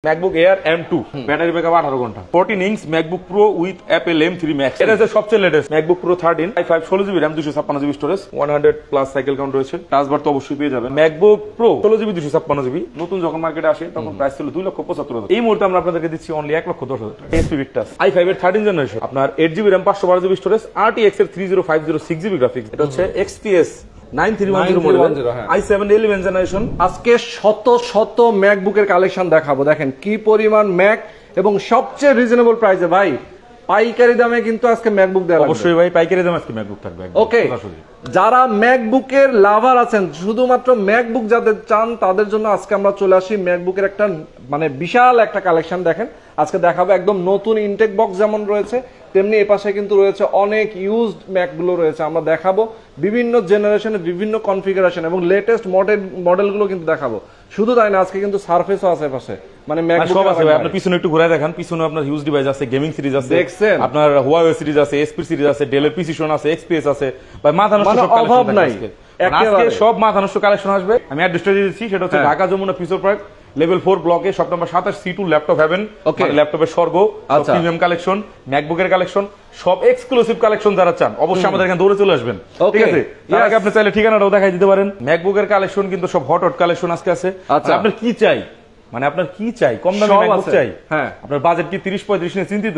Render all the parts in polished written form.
MacBook Air M2 battery backup 18 ঘন্টা 14 inch MacBook Pro with Apple M3 Max এটা হচ্ছে সবচেয়ে latest MacBook Pro 13 i5 16GB RAM 256GB storage 100 plus cycle count রয়েছে টাচবার তো অবশ্যই পেয়ে যাবেন MacBook Pro 16GB 256GB নতুন যখন মার্কেটে আসে তখন প্রাইস ছিল 2,75,000 এই মুহূর্তে আমরা আপনাদেরকে দিচ্ছি অনলি 1,10,000 টাকা HP Victus i5 এর 13 জেনারেশন আপনার 8GB RAM 512GB storage RTX এর 3050 6GB গ্রাফিক্স এটা হচ্ছে XPS 9310 মডেল i7 11 জেনারেশন আজকে শত শত ম্যাকবুকের কালেকশন দেখাবো। দেখেন কি পরিমাণ ম্যাক এবং সবচেয়ে রিজনেবল প্রাইসে ভাই পাইকারি দামে কিন্তু আজকে ম্যাকবুক দেওয়া লাগবে। অবশ্যই ভাই পাইকারি দামে আজকে ম্যাকবুক থাকবে। ওকে, যারা ম্যাকবুকের লাভার আছেন শুধুমাত্র ম্যাকবুক যাদের চান তাদের জন্য আজকে আমরা চলে আসি ম্যাকবুকের একটা মানে বিশাল একটা কালেকশন। দেখেন আজকে দেখাবো একদম নতুন ইনটেক বক্স যেমন রয়েছে তেমনি এপাশে কিন্তু রয়েছে অনেক ইউজড ম্যাকগুলো রয়েছে। আমরা দেখাবো বিভিন্ন জেনারেশনের বিভিন্ন কনফিগারেশন এবং লেটেস্ট মডেলগুলো কিন্তু দেখাবো। শুধু তাই না, আজকে কিন্তু সারফেসও আছে পাশে, মানে ম্যাকবুক সব আছে ভাই। আপনি পিছনে একটু ঘুরে দেখেন, পিছনে আপনার হিউজ ডিভাইস আছে, গেমিং সিরিজ আছে, দেখছেন আপনার হুয়াওয়ে সিরিজ আছে, এসপি সিরিজ আছে, ডেলের প্রিসিশন আছে, এক্সপিএস আছে। ভাই মাথা নষ্ট সব অভাব নাই, আজকে সব মাথা নষ্ট কালেকশন আসবে। আমি অ্যাড্রেসটা দিয়ে দিচ্ছি, সেটা হচ্ছে Dhaka Jamuna future park level 4 ব্লকে shop number 27 C2 laptop heaven. ল্যাপটপের স্বর্গ, প্রিমিয়াম কালেকশন, ম্যাকবুকের কালেকশন, সব এক্সক্লুসিভ কালেকশন যারা চান অবশ্যই আমাদের এখানে দৌড়ে চলে আসবেন। ঠিক আছে, তার আগে আপনি চাইলে ঠিকানাটাও দেখাই দিতে পারেন। ম্যাকবুকের কালেকশন কিন্তু সব হট কালেকশন আজকে আছে। আপনার কি চাই, মানে আপনার কি চাই, কম দামে ম্যাকবুক চাই, হ্যাঁ আপনার বাজেট কি 30-35 নিয়ে চিন্তিত,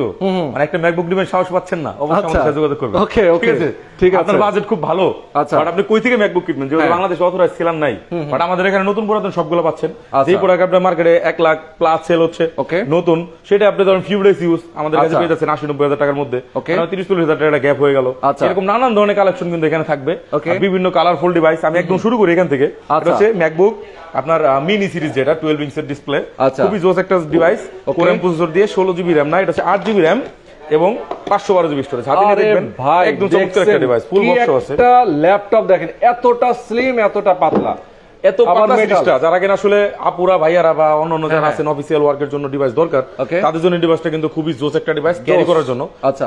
মানে একটা ম্যাকবুক নেবেন সাহস পাচ্ছেন না, অবশ্যই আমাদের সাথে যোগাযোগ করবেন। ওকে ওকে ঠিক আছে, আপনার বাজেট খুব ভালো, বাট আপনি কই থেকে ম্যাকবুক কিনবেন, যেহেতু বাংলাদেশে অথরাইজ সেলার নাই, বাট আমাদের এখানে নতুন পুরাতন সবগুলো পাচ্ছেন। যে প্রোডাক্ট আপনার মার্কেটে 1 লাখ প্লাস সেল হচ্ছে নতুন, সেটা আপনি ধরেন ফিউ ডেজ ইউজ আমাদের কাছে পেয়ে যাচ্ছেন 80-90 হাজার টাকার মধ্যে, 30-40 হাজার টাকা গ্যাপ হয়ে গেল। এরকম নানান ধরনের কালেকশন কিন্তু এখানে থাকবে, বিভিন্ন কালারফুল ডিভাইস। আমি একদম শুরু করি এখান থেকে। এটা হচ্ছে ম্যাকবুক আপনার মিনি সিরিজ, যেটা 12 ইঞ্চের ডিসপ্লে, খুবই জোস একটা ডিভাইস। কোর এম প্রসেসর দিয়ে 16GB RAM না, এটা হচ্ছে 8GB RAM এবং 512GB স্টোরেজ। হাতে নিয়ে দেখবেন একদম চমৎকার একটা ডিভাইস, ফুল বক্স আছে। একটা ল্যাপটপ দেখেন এতটা স্লিম এতটা পাতলা, এত পাতলা সিরিজটা যারা কিনা আসলে আপুরা ভাইয়ারা বা অন্যান্য যারা আছেন অফিসিয়াল ওয়ার্কের জন্য ডিভাইস দরকার, তাদের জন্য ডিভাইসটা কিন্তু খুবই জোস একটা ডিভাইস, ক্যারি করার জন্য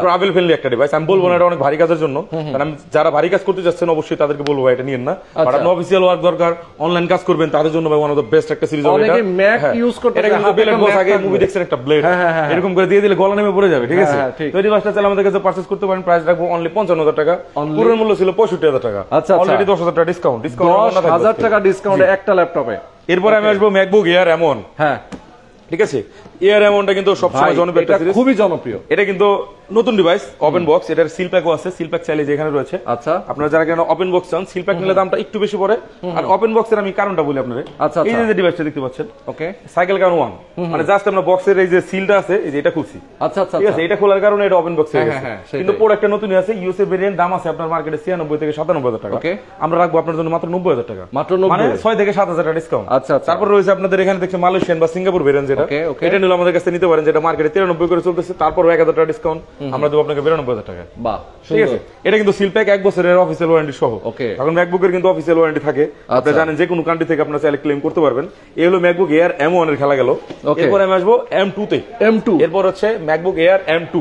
ট্রাভেল ফ্রেন্ডলি একটা ডিভাইস। আমি বলবো না এটা অনেক ভারী কাজের জন্য, কারণ যারা ভারী কাজ করতে যাচ্ছেন অবশ্যই তাদেরকে বলবো এটা নিয়েন না। বাট আপনি অফিসিয়াল ওয়ার্ক দরকার, অনলাইন কাজ করবেন, তাদের জন্য ভাই ওয়ান অফ দ্য বেস্ট একটা সিরিজ হবে এটা। ম্যাক ইউজ করতে এটা কিন্তু ব্লেড বস, আগে মুভি দেখছেন একটা ব্লেড এরকম করে দিয়ে দিলে গলা নেমে পড়ে যাবে। ঠিক আছে, তো এই ডিভাইসটা চাইলে আমাদের কাছে পারচেজ করতে পারেন। প্রাইস রাখবো অনলি 55,000 টাকা, পুরো মূল্য ছিল 65,000 টাকা, অলরেডি 10,000 টাকা ডিসকাউন্ট। 10,000 টাকা ডিসকাউন্ট একটা ল্যাপটপে। এরপরে আমি আসবো ম্যাকবুক এয়ার এমন। হ্যাঁ ঠিক আছে, এয়ার এমনটা কিন্তু সবসময় জনপ্রিয়, এটা খুবই জনপ্রিয়। এটা কিন্তু নতুন ডিভাইস, ওপেন বক্স। এটার সিল প্যাকও আছে, সিল প্যাক চাইলে যেখানে রয়েছে। আচ্ছা, আপনারা যারা কেন ওপেন বক্স চান, সিল প্যাক নিলে দামটা একটু বেশি পড়ে। আর ওপেন বক্সের আমি কারণটা বলি আপনাদের। এই যে ডিভাইসটা দেখতে পাচ্ছেন, ওকে সাইকেল কাউন্ট 1, মানে জাস্ট আমরা বক্সের এই যে সিলটা আছে এই যে এটা খুলছি। আচ্ছা আচ্ছা, ঠিক আছে, এটা খোলার কারণে এটা ওপেন বক্স হয়ে গেছে। কিন্তু প্রোডাক্টটা নতুনই আছে, ইউএসএ ভেরিয়েন্ট, দাম আছে আপনার মার্কেটে 96 থেকে 97,000 টাকা। আমরা রাখবো আপনার জন্য মাত্র 90,000 টাকা, মাত্র 90, মানে 6 থেকে 7,000 টাকা ডিসকাউন্ট। আচ্ছা, তারপর রয়েছে আপনাদের এখানে দেখছেন মালয়েশিয়ান বা সিঙ্গাপুর ভেরিয়েন্ট, যেটা এটা নিলে আমাদের কাছে নিতে পারেন, যেটা মার্কেটে 93 করে চলতেছে। তারপর 1,000 টাকা ডিসকাউন্ট, আমরা দেবো আপনাকে 92,000 টাকা। বাহ, ঠিক আছে। এটা কিন্তু সিল প্যাক 1 বছরের অফিসিয়াল ওয়ারেন্টি সহ। এখন ম্যাকবুকের কিন্তু অফিসিয়াল ওয়ারেন্টি থাকে, আপনারা জানেন, যে কোনো কান্ট্রি থেকে আপনারা চাইলে ক্লেম করতে পারবেন। এই হলো ম্যাকবুক এয়ার M1 এর খেলা গেল। এরপর আমি আসবো M2 তে। M2 এরপর হচ্ছে ম্যাকবুক এয়ার M2।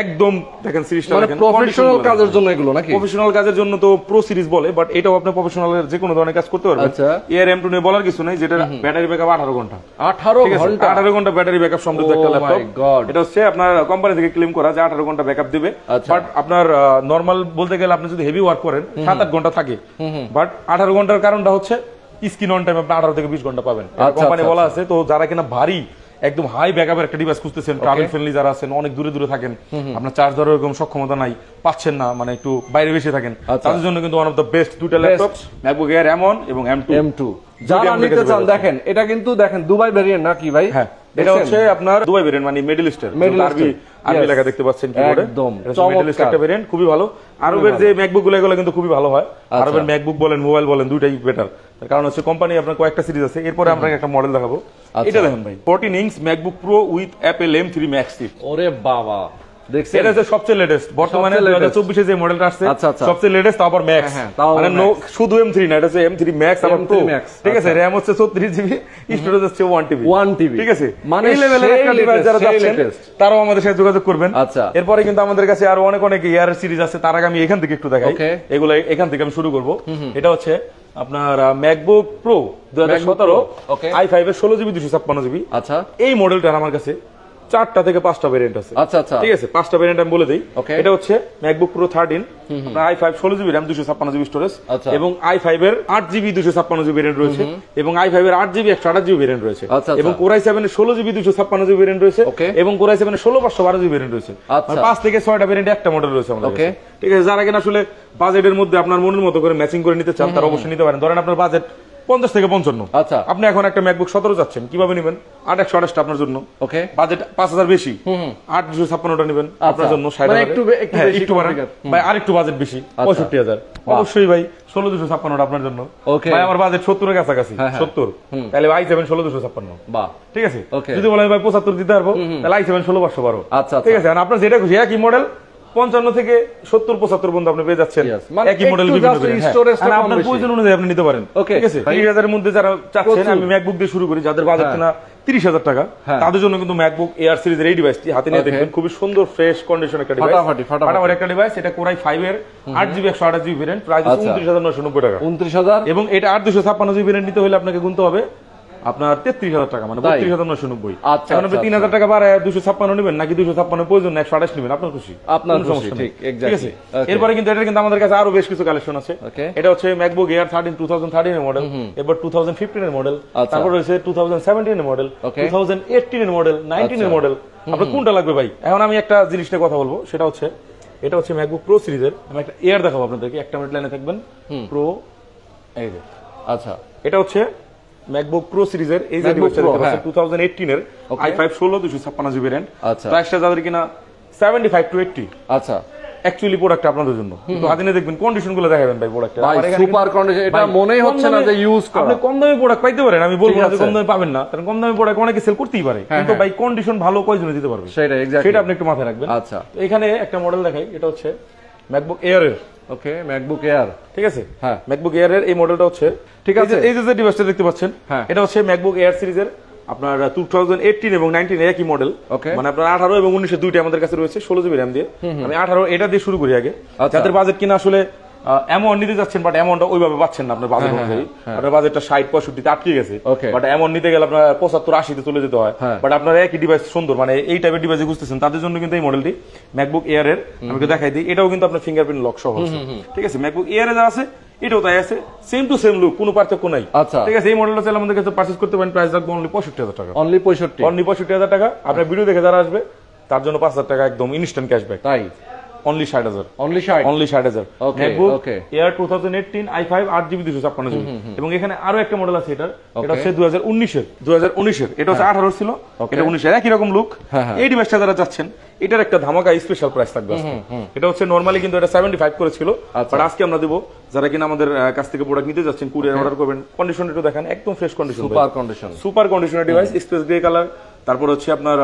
একদম দেখেন সিরিজটা, দেখেন প্রফেশনাল কাজের জন্য এগুলো নাকি? প্রফেশনাল কাজের জন্য তো প্রো সিরিজ বলে, বাট এটাও আপনি প্রফেশনাল এর যে কোনো ধরনের কাজ করতে পারবেন। এয়ার M2 নিয়ে বলার কিছু নাই, যেটা ব্যাটারি ব্যাকআপ 18 ঘন্টা। 18 ঘন্টা ব্যাটারি ব্যাকআপ সমৃদ্ধ একটা ল্যাপটপ। এটা হচ্ছে আপনার কোম্পানি থেকে ক্লেম করা যে 18 ঘন্টা ব্যাকআপ দিবে। বাট আপনার নরমাল বলতে গেলে আপনি যদি হেভি ওয়ার্ক করেন 7-8 ঘন্টা থাকে, বাট 18 ঘন্টার কারণটা হচ্ছে স্ক্রিন অন টাইম আপনি 18 থেকে 20 ঘন্টা পাবেন, কোম্পানি বলা আছে। তো যারা কিনা ভারী একদম হাই ব্যাকআপের একটা ডিভাইস খুঁজতেছেন, ট্রাভেল ফ্রেন্ডলি যারা আছেন, অনেক দূরে দূরে থাকেন, আপনার চার্জ দেওয়ার এরকম সক্ষমতা নাই, পাচ্ছেন না, মানে একটু বাইরে বেশি থাকেন, তাদের জন্য কিন্তু ওয়ান অফ দ্য বেস্ট দুটো ল্যাপটপ ম্যাকবুক এয়ার M1 এবং M2। যারা নিতে চান দেখেন, এটা কিন্তু দেখেন দুবাই ভেরিয়েন্ট নাকি ভাই? হ্যাঁ, এটা হচ্ছে আপনার দুবাই ভেরিয়েন্ট, মানে মিডল ইস্টের আরবি লেখা দেখতে পাচ্ছেন কিবোর্ডে, একদম মিডল ইস্ট একটা ভেরিয়েন্ট, খুবই ভালো। আরবের যে ম্যাকবুক গুলো কিন্তু খুবই ভালো হয়। আরবের ম্যাকবুক বলেন, মোবাইল বলেন, দুইটাই বেটার। তার কারণ হচ্ছে কোম্পানি আপনার কয়েকটা সিরিজ আছে। এরপরে আমরা একটা মডেল দেখাবো, এটা দেখেন ভাই, 14 inch MacBook Pro with Apple M3 Max চিপ। ওরে বাবা, দেখছেন এটা হচ্ছে সবচেয়ে লেটেস্ট বর্তমানে 2024 এ যে মডেলটা আসছে, সবচেয়ে লেটেস্ট, আবার ম্যাক্স, মানে শুধু M3 না, এটা হচ্ছে M3 Max আবার প্রো। ঠিক আছে, RAM হচ্ছে 34GB, স্টোরেজ হচ্ছে 1TB। ঠিক আছে, মানে এই লেভেলের একটা ডিভাইস যারা যাচ্ছেন তারাও আমাদের সাথে যোগাযোগ করবেন। এরপরে কিন্তু আমাদের কাছে আরো অনেক এয়ার সিরিজ আছে, তার আগে আমি এখান থেকে একটু দেখাই। এগুলো এখান থেকে আমি শুরু করব। এটা হচ্ছে আপনার ম্যাকবুক প্রো 2017 ওকে i5 এর 16GB 256GB। আচ্ছা এই মডেলটার আমার কাছে 4টা থেকে 5টা ভেরিয়েন্ট আছে। আচ্ছা আচ্ছা ঠিক আছে, 5টা ভেরিয়েন্ট আমি বলে দেই। Okay. এটা হচ্ছে ম্যাকবুক প্রো 13, আপনার i5 16GB RAM 256GB storage, আচ্ছা। এবং i5 এর 8GB 256GB ভেরিয়েন্ট রয়েছে, এবং i5 এর 8GB 128GB ভেরিয়েন্ট রয়েছে, আচ্ছা, এবং Core i7 এর 16GB 256GB ভেরিয়েন্ট রয়েছে, Okay. এবং Core i7 এর 16512GB ভেরিয়েন্ট রয়েছে। আচ্ছা। মানে 5 থেকে 6টা ভেরিয়েন্ট একটা মডেল রয়েছে আমাদের Okay. কাছে। ঠিক আছে, যারা কিনা আসলে বাজেটের মধ্যে আপনার মনের মতো করে ম্যাচিং করে নিতে চান তারা অবশ্যই নিতে পারেন। ধরেন আপনার বাজেট 50 থেকে 55, আচ্ছা আপনি এখন একটা ম্যাকবুক 17 যাচ্ছেন, কিভাবে নেবেন? 8128টা আপনার জন্য, ওকে বাজেট 5000 বেশি, 8256টা নেবেন আপনার জন্য, 60 মানে একটু বেশি বাড়ান ভাই, আরেকটু বাজেট বেশি 65000, অবশ্যই ভাই 16256টা আপনার জন্য। Okay. ভাই আমার বাজেট 70 এর কাছাকাছি, হ্যাঁ, হ্যাঁ। 70, তাহলে i7 16256, বাহ ঠিক আছে। Okay. যদি বলেন ভাই 75 দিতে পারবো, তাহলে i7 16512, আচ্ছা, ঠিক আছে। আর আপনার যেটা খুশি, একই মডেল 55 থেকে 70 75 পর্যন্ত আপনি পেয়ে যাচ্ছেন, Yes, মানে একই মডেল একটু বিভিন্ন just variant, হ্যাঁ। storage টা আর কম আপনার বেশি। প্রয়োজন অনুযায়ী আপনি নিতে পারেন, Okay. ঠিক আছে। 30000 এর মধ্যে যারা চাচ্ছেন, প্রচুর। আমি ম্যাকবুক দিয়ে শুরু করি, যাদের বাজেট হ্যাঁ। কিনা 30000 টাকা, হ্যাঁ। তাদের জন্য কিন্তু ম্যাকবুক এয়ার সিরিজের এই ডিভাইসটি হাতে নিয়ে Okay. দেখবেন, খুবই সুন্দর ফ্রেশ কন্ডিশন একটা ডিভাইস, ফাটাফাটি। ফাটাফাটি একটা ডিভাইস। এটা Core i5 এর 8GB 128GB ভেরিয়েন্ট, প্রাইস আচ্ছা। 29990 টাকা, 29000 এবং এটা 8256GB ভেরিয়েন্ট নিতে হলে আপনাকে গুনতে হবে আপনার 33000 টাকা, মানে তাই? 32990। আচ্ছা, এখন আপনি আচ্ছা, 3000 টাকা বাড়ায় 256 নেবেন, নাকি 256 প্রয়োজন 128 নেবেন, আপনার খুশি, আপনার কোনো খুশি, সমস্যা নেই। ঠিক, exactly. আছে। Okay. এরপরে কিন্তু এটা কিন্তু আমাদের কাছে আরো বেশ কিছু কালেকশন আছে। Okay. এটা হচ্ছে ম্যাকবুক এয়ার 13 2013 এর মডেল, এবার 2015 এর মডেল, আচ্ছা। তারপর রয়েছে 2017 এর মডেল, Okay. 2018 এর মডেল, 19 এর আচ্ছা। মডেল। আপনার কোনটা লাগবে ভাই? এখন আমি একটা জিনিস নিয়ে কথা বলবো, সেটা হচ্ছে এটা হচ্ছে ম্যাকবুক প্রো সিরিজের। আমি একটা এয়ার দেখাবো আপনাদেরকে, একটা মিনিট লাইনে থাকবেন। প্রো, এই যে আচ্ছা এটা হচ্ছে ম্যাকবুক প্রো সিরিজের, এই যে MacBook ডিভাইসটা Pro, দেখতে পাচ্ছেন, হ্যাঁ। 2018 এর Okay. i5 16 256GB variant. আচ্ছা। প্রাইসটা যাদের কিনা 75 to 80, আচ্ছা অ্যাকচুয়ালি প্রোডাক্ট আপনাদের জন্য, কিন্তু হাতে নিয়ে দেখবেন, কন্ডিশন গুলো দেখাবেন ভাই প্রোডাক্টে। ভাই সুপার কন্ডিশন, এটা মনেই হচ্ছে না যে ইউজ করা। আপনি কম দামে প্রোডাক্ট পাইতে পারেন, আমি বলবো ঠিক না যে আছে। কম দামে পাবেন না, কারণ কম দামে প্রোডাক্ট অনেকে সেল করতেই পারে, কিন্তু হ্যাঁ। ভাই কন্ডিশন ভালো কয়জনে দিতে পারবে, সেটা এক্স্যাক্টলি, সেটা আপনি একটু মাথায় রাখবেন। আচ্ছা তো এখানে একটা মডেল দেখাই, এটা হচ্ছে ম্যাকবুক এয়ার এর, ওকে ম্যাকবুক এয়ার, ঠিক আছে। হ্যাঁ। ম্যাকবুক এয়ার এর এই মডেলটা হচ্ছে, ঠিক আছে। এই যে ডিভাইসটা দেখতে পাচ্ছেন, হ্যাঁ। এটা হচ্ছে ম্যাকবুক এয়ার সিরিজের আপনার 2018 এবং 19 একই মডেল, Okay. মানে আপনার 18 এবং 19 দুইটা আমাদের কাছে রয়েছে 16GB RAM দিয়ে। আমি 18 এটা দিয়ে শুরু করি আগে, আচ্ছা। যাদের বাজেট কিনা আসলে অ্যামাউন্ট নিতে যাচ্ছেন, বাট অ্যামাউন্টটা ওইভাবে পাচ্ছেন না আপনার বাজেট অনুযায়ী, আপনার বাজেটটা 60 65 আটকে গেছে, Okay. বাট অ্যামাউন্ট নিতে গেলে আপনার 75 80 তে চলে যেতে হয়, হ্যাঁ। বাট আপনার একই ডিভাইস সুন্দর, মানে এই টাইপের ডিভাইস খুঁজতেছেন তাদের জন্য কিন্তু এই মডেলটি ম্যাকবুক এয়ার এর, আমি দেখাই দিই। এটাও কিন্তু আপনার ফিঙ্গারপ্রিন্ট লক সহ আছে, ঠিক আছে। ম্যাকবুক এয়ার এ যা আছে এটাও তাই আছে, সেম টু সেম লুক, কোনো পার্থক্য নাই, আচ্ছা। ঠিক আছে। এই মডেলটা চাইলে আমাদের কাছে পারচেজ করতে পারেন, প্রাইস রাখবো অনলি 65000 টাকা, অনলি 65, অনলি 65000 টাকা। আপনার ভিডিও দেখে যারা আসবে তার জন্য 5000 টাকা একদম ইনস্ট্যান্ট ক্যাশব্যাক, তাই only 60000, only 60, only 60000। Okay, MacBook okay. Air 2018 i5 8GB 256GB, এবং এখানে আরো একটা মডেল আছে, এটা হচ্ছে 2019 এর, এটা হচ্ছে 18 ছিল, এটা 19 এর, একই রকম লুক। হ্যাঁ, হ্যাঁ। এই ডিভাইসটা যারা চাচ্ছেন, এটার একটা ধামাকা স্পেশাল প্রাইস থাকবে আজকে। এটা হচ্ছে নরমালি কিন্তু এটা 75 করে ছিল, আচ্ছা। বাট আজকে আমরা দেব যারা কিনা আমাদের কাছ থেকে প্রোডাক্ট নিতে যাচ্ছেন, কুরিয়ার অর্ডার করবেন, কন্ডিশন একটু দেখেন, একদম fresh condition, super condition, super কন্ডিশনের ডিভাইস, স্পেস গ্রে কালার, তারপর হচ্ছে আপনার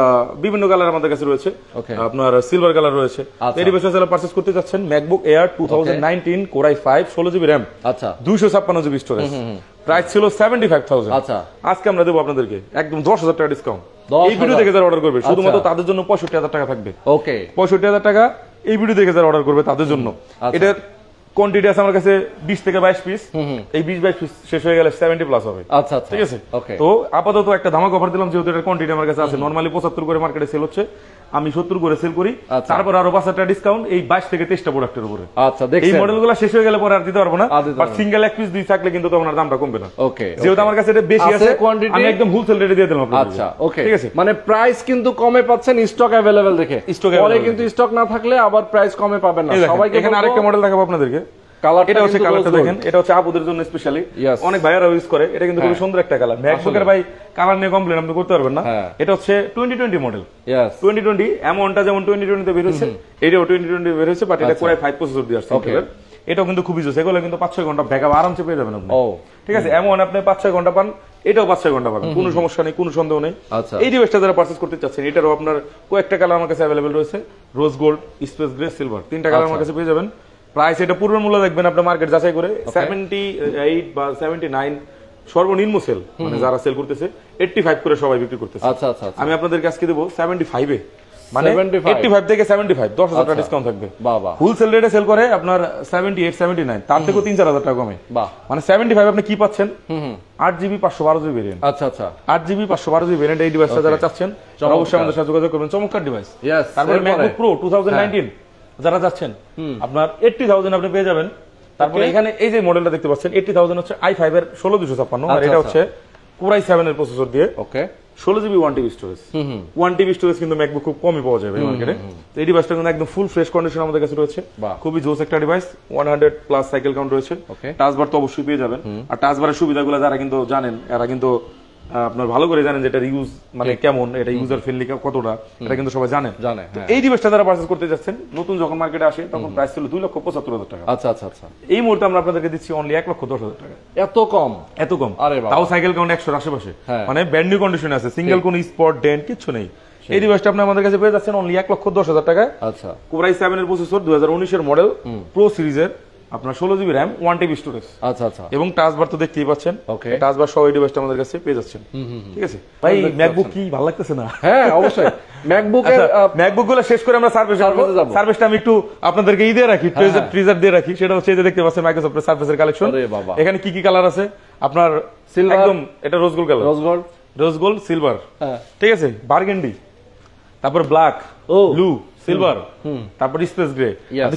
বিভিন্ন কালার আমাদের কাছে রয়েছে, Okay. আপনার সিলভার কালার রয়েছে। আচ্ছা। এই ডিভাইসটা যারা পারচেজ করতে চাচ্ছেন, MacBook air 2019 Core i5 16GB RAM, আচ্ছা 256GB স্টোরেজ, প্রাইস ছিল 75000, আচ্ছা। আজকে আমরা দেবো আপনাদেরকে একদম 10000 টাকা ডিসকাউন্ট। 10,000 এই ভিডিও থেকে যারা অর্ডার করবে শুধুমাত্র আচ্ছা। তাদের জন্য 65000 টাকা থাকবে, ওকে 65000 টাকা এই ভিডিও দেখে যারা অর্ডার করবে তাদের জন্য। আচ্ছা। এটার কোয়ান্টিটি আছে আমার কাছে 20 থেকে 22 পিস, এই 20-22 পিস শেষ হয়ে গেলে 70 প্লাস হবে, আচ্ছা আচ্ছা, ঠিক আছে। ওকে তো আপাতত একটা ধামাকা অফার দিলাম, যেহেতু এটার কোয়ান্টিটি আমার কাছে আছে, নরমালি 75 করে মার্কেটে সেল হচ্ছে, আমি 70 করে সেল করি, আচ্ছা। তারপর আরো 5000 টাকা ডিসকাউন্ট এই 22 থেকে 23টা প্রোডাক্টের উপরে। আচ্ছা এই দেখছেন, মডেলগুলো শেষ হয়ে গেলে পরে আর দিতে পারবো না, আর দিতে বাট পারবো না। সিঙ্গেল এক পিস দুই থাকলে কিন্তু তখন আর দামটা কমবে না। ওকে যেহেতু আমার কাছে এটা বেশি আছে আছে, quantity, আমি একদম হোলসেল রেটে দিয়ে দিলাম আপনাদের। আচ্ছা ওকে, ঠিক আছে। মানে প্রাইস কিন্তু কমে পাচ্ছেন, স্টক অ্যাভেলেবেল দেখে, Stock পরে available কিন্তু স্টক না থাকলে আবার প্রাইস কমে পাবেন না। এই দেখেন, সবাইকে এখানে আরেকটা মডেল দেখাবো আপনাদেরকে, কালারটা এটা হচ্ছে কিন্তু কালারটা rose দেখেন, gold। এটা হচ্ছে আপুদের জন্য স্পেশালি, Yes. অনেক ভাইয়ারা ইউজ করে, এটা কিন্তু খুবই হ্যাঁ। সুন্দর একটা কালার। ম্যাকবুকের ভাই কালার নিয়ে কমপ্লেন আপনি করতে পারবেন না। হ্যাঁ। এটা হচ্ছে 2020 মডেল, ইয়েস 2020 এমনটা যেমন 2020 তে বের হয়েছে, এটাও 2020 বের হয়েছে, বাট এটা আচ্ছা। Core i5 প্রসেসর দিয়ে আসছে। Okay. এটাও কিন্তু খুবই জোস, এগুলো কিন্তু 5-6 ঘন্টা ব্যাকআপ আরামসে পেয়ে যাবেন আপনি। ও ঠিক আছে, এমন আপনি 5-6 ঘন্টা পান, এটাও 5-6 ঘন্টা পাবেন, কোনো সমস্যা নেই, কোনো সন্দেহ নেই। আচ্ছা। এই ডিভাইসটা যারা পারচেজ করতে চাচ্ছেন, এটারও আপনার কয়েকটা কালার আমার কাছে অ্যাভেলেবল রয়েছে, rose gold, space grey, silver, 3টা কালার আমার কাছে পেয়ে যাবেন। প্রাইস এটা পূর্বের মূল্য দেখবেন আপনি মার্কেট যাচাই করে 78 বা 79 সর্বনিম্ন সেল, মানে যারা সেল করতেছে 85 করে সবাই বিক্রি করতেছে। আচ্ছা আচ্ছা আচ্ছা, আমি আপনাদের আজকে দেবো 75 এ মানে 75 85 থেকে 75 10,000 টাকা ডিসকাউন্ট থাকবে। বাবা, হোলসেল রেটে সেল করে আপনার 78 79, তার থেকেও 3-4,000 টাকা কমে। বাহ, মানে 75 আপনি কি পাচ্ছেন? 8GB 512GB variant. আচ্ছা আচ্ছা, 8GB 512GB ভেরিয়েন্ট এই ডিভাইসটা যারা চাচ্ছেন তারা অবশ্যই আমাদের সাথে যোগাযোগ করবেন। চমৎকার ডিভাইস। তারপরে ম্যাকবুক প্রো 2019 যারা চাচ্ছেন আপনার 80,000 আপনি পেয়ে যাবেন। তারপরে এখানে এই যে মডেলটা দেখতে পাচ্ছেন 80,000 হচ্ছে i5 এর 16256, আর এটা হচ্ছে Core i7 এর প্রসেসর দিয়ে। ওকে, 16GB 1TB storage. 1TB storage কিন্তু ম্যাকবুক খুব কমই পাওয়া যাবে মার্কেটে। তো এই ডিভাইসটা কিন্তু একদম ফুল ফ্রেশ কন্ডিশন আমাদের কাছে রয়েছে। খুবই জোস একটা ডিভাইস। 100+ সাইকেল কাউন্ট রয়েছে। টাচ বার তো অবশ্যই পেয়ে যাবেন। আর টাচ বারের সুবিধাগুলো যারা কিন্তু জানেন, এরা কিন্তু আপনার ভালো করে জানেন যে এটা ইউজ মানে কেমন, এটা ইউজার ফ্রেন্ডলি কতটা, এটা কিন্তু সবাই জানে। এই ডিভাইসটা যারা পারচেজ করতে যাচ্ছেন, নতুন যখন মার্কেটে আসে তখন প্রাইস ছিল 2,75,000 টাকা। আচ্ছা আচ্ছা আচ্ছা, এই মুহূর্তে আমরা আপনাদেরকে দিচ্ছি অনলি 1,10,000 টাকা। এত কম? এত কম। আরে বাবা, তাও সাইকেল কাউন্ট 100 এর আশেপাশে, মানে ব্র্যান্ড নিউ কন্ডিশনে আছে, সিঙ্গেল কোন স্পট ডেন্ট কিছু নেই। এই ডিভাইসটা আপনি আমাদের কাছে পেয়ে যাচ্ছেন অনলি 1,10,000 টাকা। আচ্ছা, Core i7 এর প্রসেসর, 2019 এর মডেল, প্রো সিরিজের, আপনার 16GB RAM, 1TB স্টোরেজ। আচ্ছা আচ্ছা, এবং টাচ বার তো দেখতেই পাচ্ছেন। টাচ বার সহ এই ডিভাইসটা আমাদের কাছে পেয়ে যাচ্ছেন। ঠিক আছে ভাই, ম্যাকবুক কি ভালো লাগতেছে না? হ্যাঁ অবশ্যই। ম্যাকবুক গুলো শেষ করে আমরা সার্ভিসটা আমি একটু আপনাদেরকে দিয়ে রাখি, ট্রিজার দিয়ে রাখি। সেটা হচ্ছে যে দেখতে পাচ্ছেন মাইক্রোসফটের সার্ভিসের কালেকশন। এখানে কি কি কালার আছে আপনার? একদম এটা rose gold colour, rose gold silver, ঠিক আছে, বার্গেন্ডি, তারপর ব্ল্যাক, ব্লু, সিলভার, তারপর স্পেস গ্রে।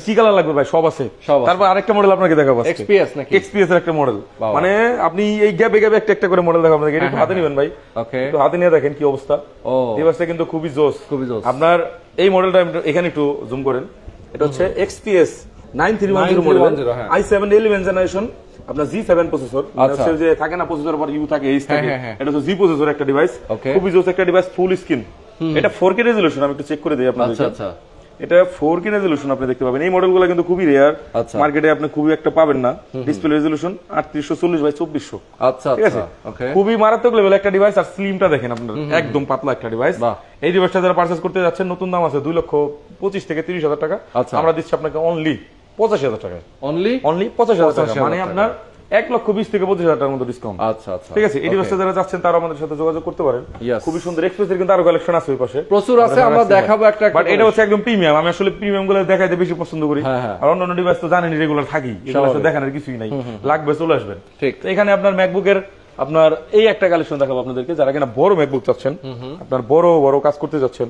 কি কালার লাগবে ভাই? সব আছে। তারপর আরেকটা মডেল আপনাকে দেখাবো, এক্সপিএস নাকি? এক্সপিএস এর একটা মডেল। মানে আপনি এই গ্যাপে গ্যাপে একটা একটা করে মডেল দেখাবো আপনাকে। এটা হাতে নেবেন ভাই, একটু হাতে নিয়ে দেখেন কি অবস্থা। ডিভাইসটা কিন্তু খুবই জোস, খুবই জোস। আপনার এই মডেলটা এখানে একটু জুম করেন। এটা হচ্ছে এক্সপিএস 9310 মডেল, i7 11 জেনারেশন, আপনার G7 প্রসেসর। হচ্ছে যে থাকে না প্রসেসর পর ইউ থাকে, এইচ থাকে, এটা হচ্ছে জি প্রসেসর একটা ডিভাইস। খুবই জোস একটা ডিভাইস, ফুল স্ক্রিন। এটা 4K রেজোলিউশন, আমি একটু চেক করে দিই আপনাদের। আচ্ছা, এটা 4K রেজোলিউশন আপনি দেখতে পাবেন। এই মডেলগুলো কিন্তু খুবই রেয়ার, মার্কেটে আপনি খুবই একটা পাবেন না। Display resolution 3840x2400। আচ্ছা, ঠিক আছে, খুবই মারাত্মক লেভেল একটা ডিভাইস। আর স্লিমটা দেখেন আপনার, একদম পাতলা একটা ডিভাইস। এই ডিভাইসটা যারা পারচেজ করতে যাচ্ছেন, নতুন দাম আছে 2,25,000 থেকে 30,000 টাকা। আমরা দিচ্ছি আপনাকে অনলি 85,000 টাকা। অনলি 85,000 টাকা, মানে আপনার 1,20,000 থেকে 25,000 টাকার মতো ডিসকাউন্ট। আচ্ছা আচ্ছা, ঠিক আছে। এই ডিভাইসটা যারা যাচ্ছেন তারা আমাদের সাথে যোগাযোগ করতে পারেন। খুবই সুন্দর এক্সপ্রেসের কিন্তু আরো কালেকশন আছে ওই পাশে, প্রচুর আছে, আমরা দেখাবো একটা। বাট এটা হচ্ছে একদম প্রিমিয়াম। আমি আসলে প্রিমিয়াম গুলো দেখাইতে বেশি পছন্দ করি। আর অন্যান্য ডিভাইস তো জানেন রেগুলার থাকি, এগুলো দেখানোর কিছুই নাই, লাগবে চলে আসবেন। ঠিক, এখানে আপনার ম্যাকবুকের আপনার এই একটা কালেকশন দেখাবো আপনাদেরকে, যারা কিনা বড় ম্যাকবুক চাচ্ছেন, আপনার বড় বড় কাজ করতে যাচ্ছেন।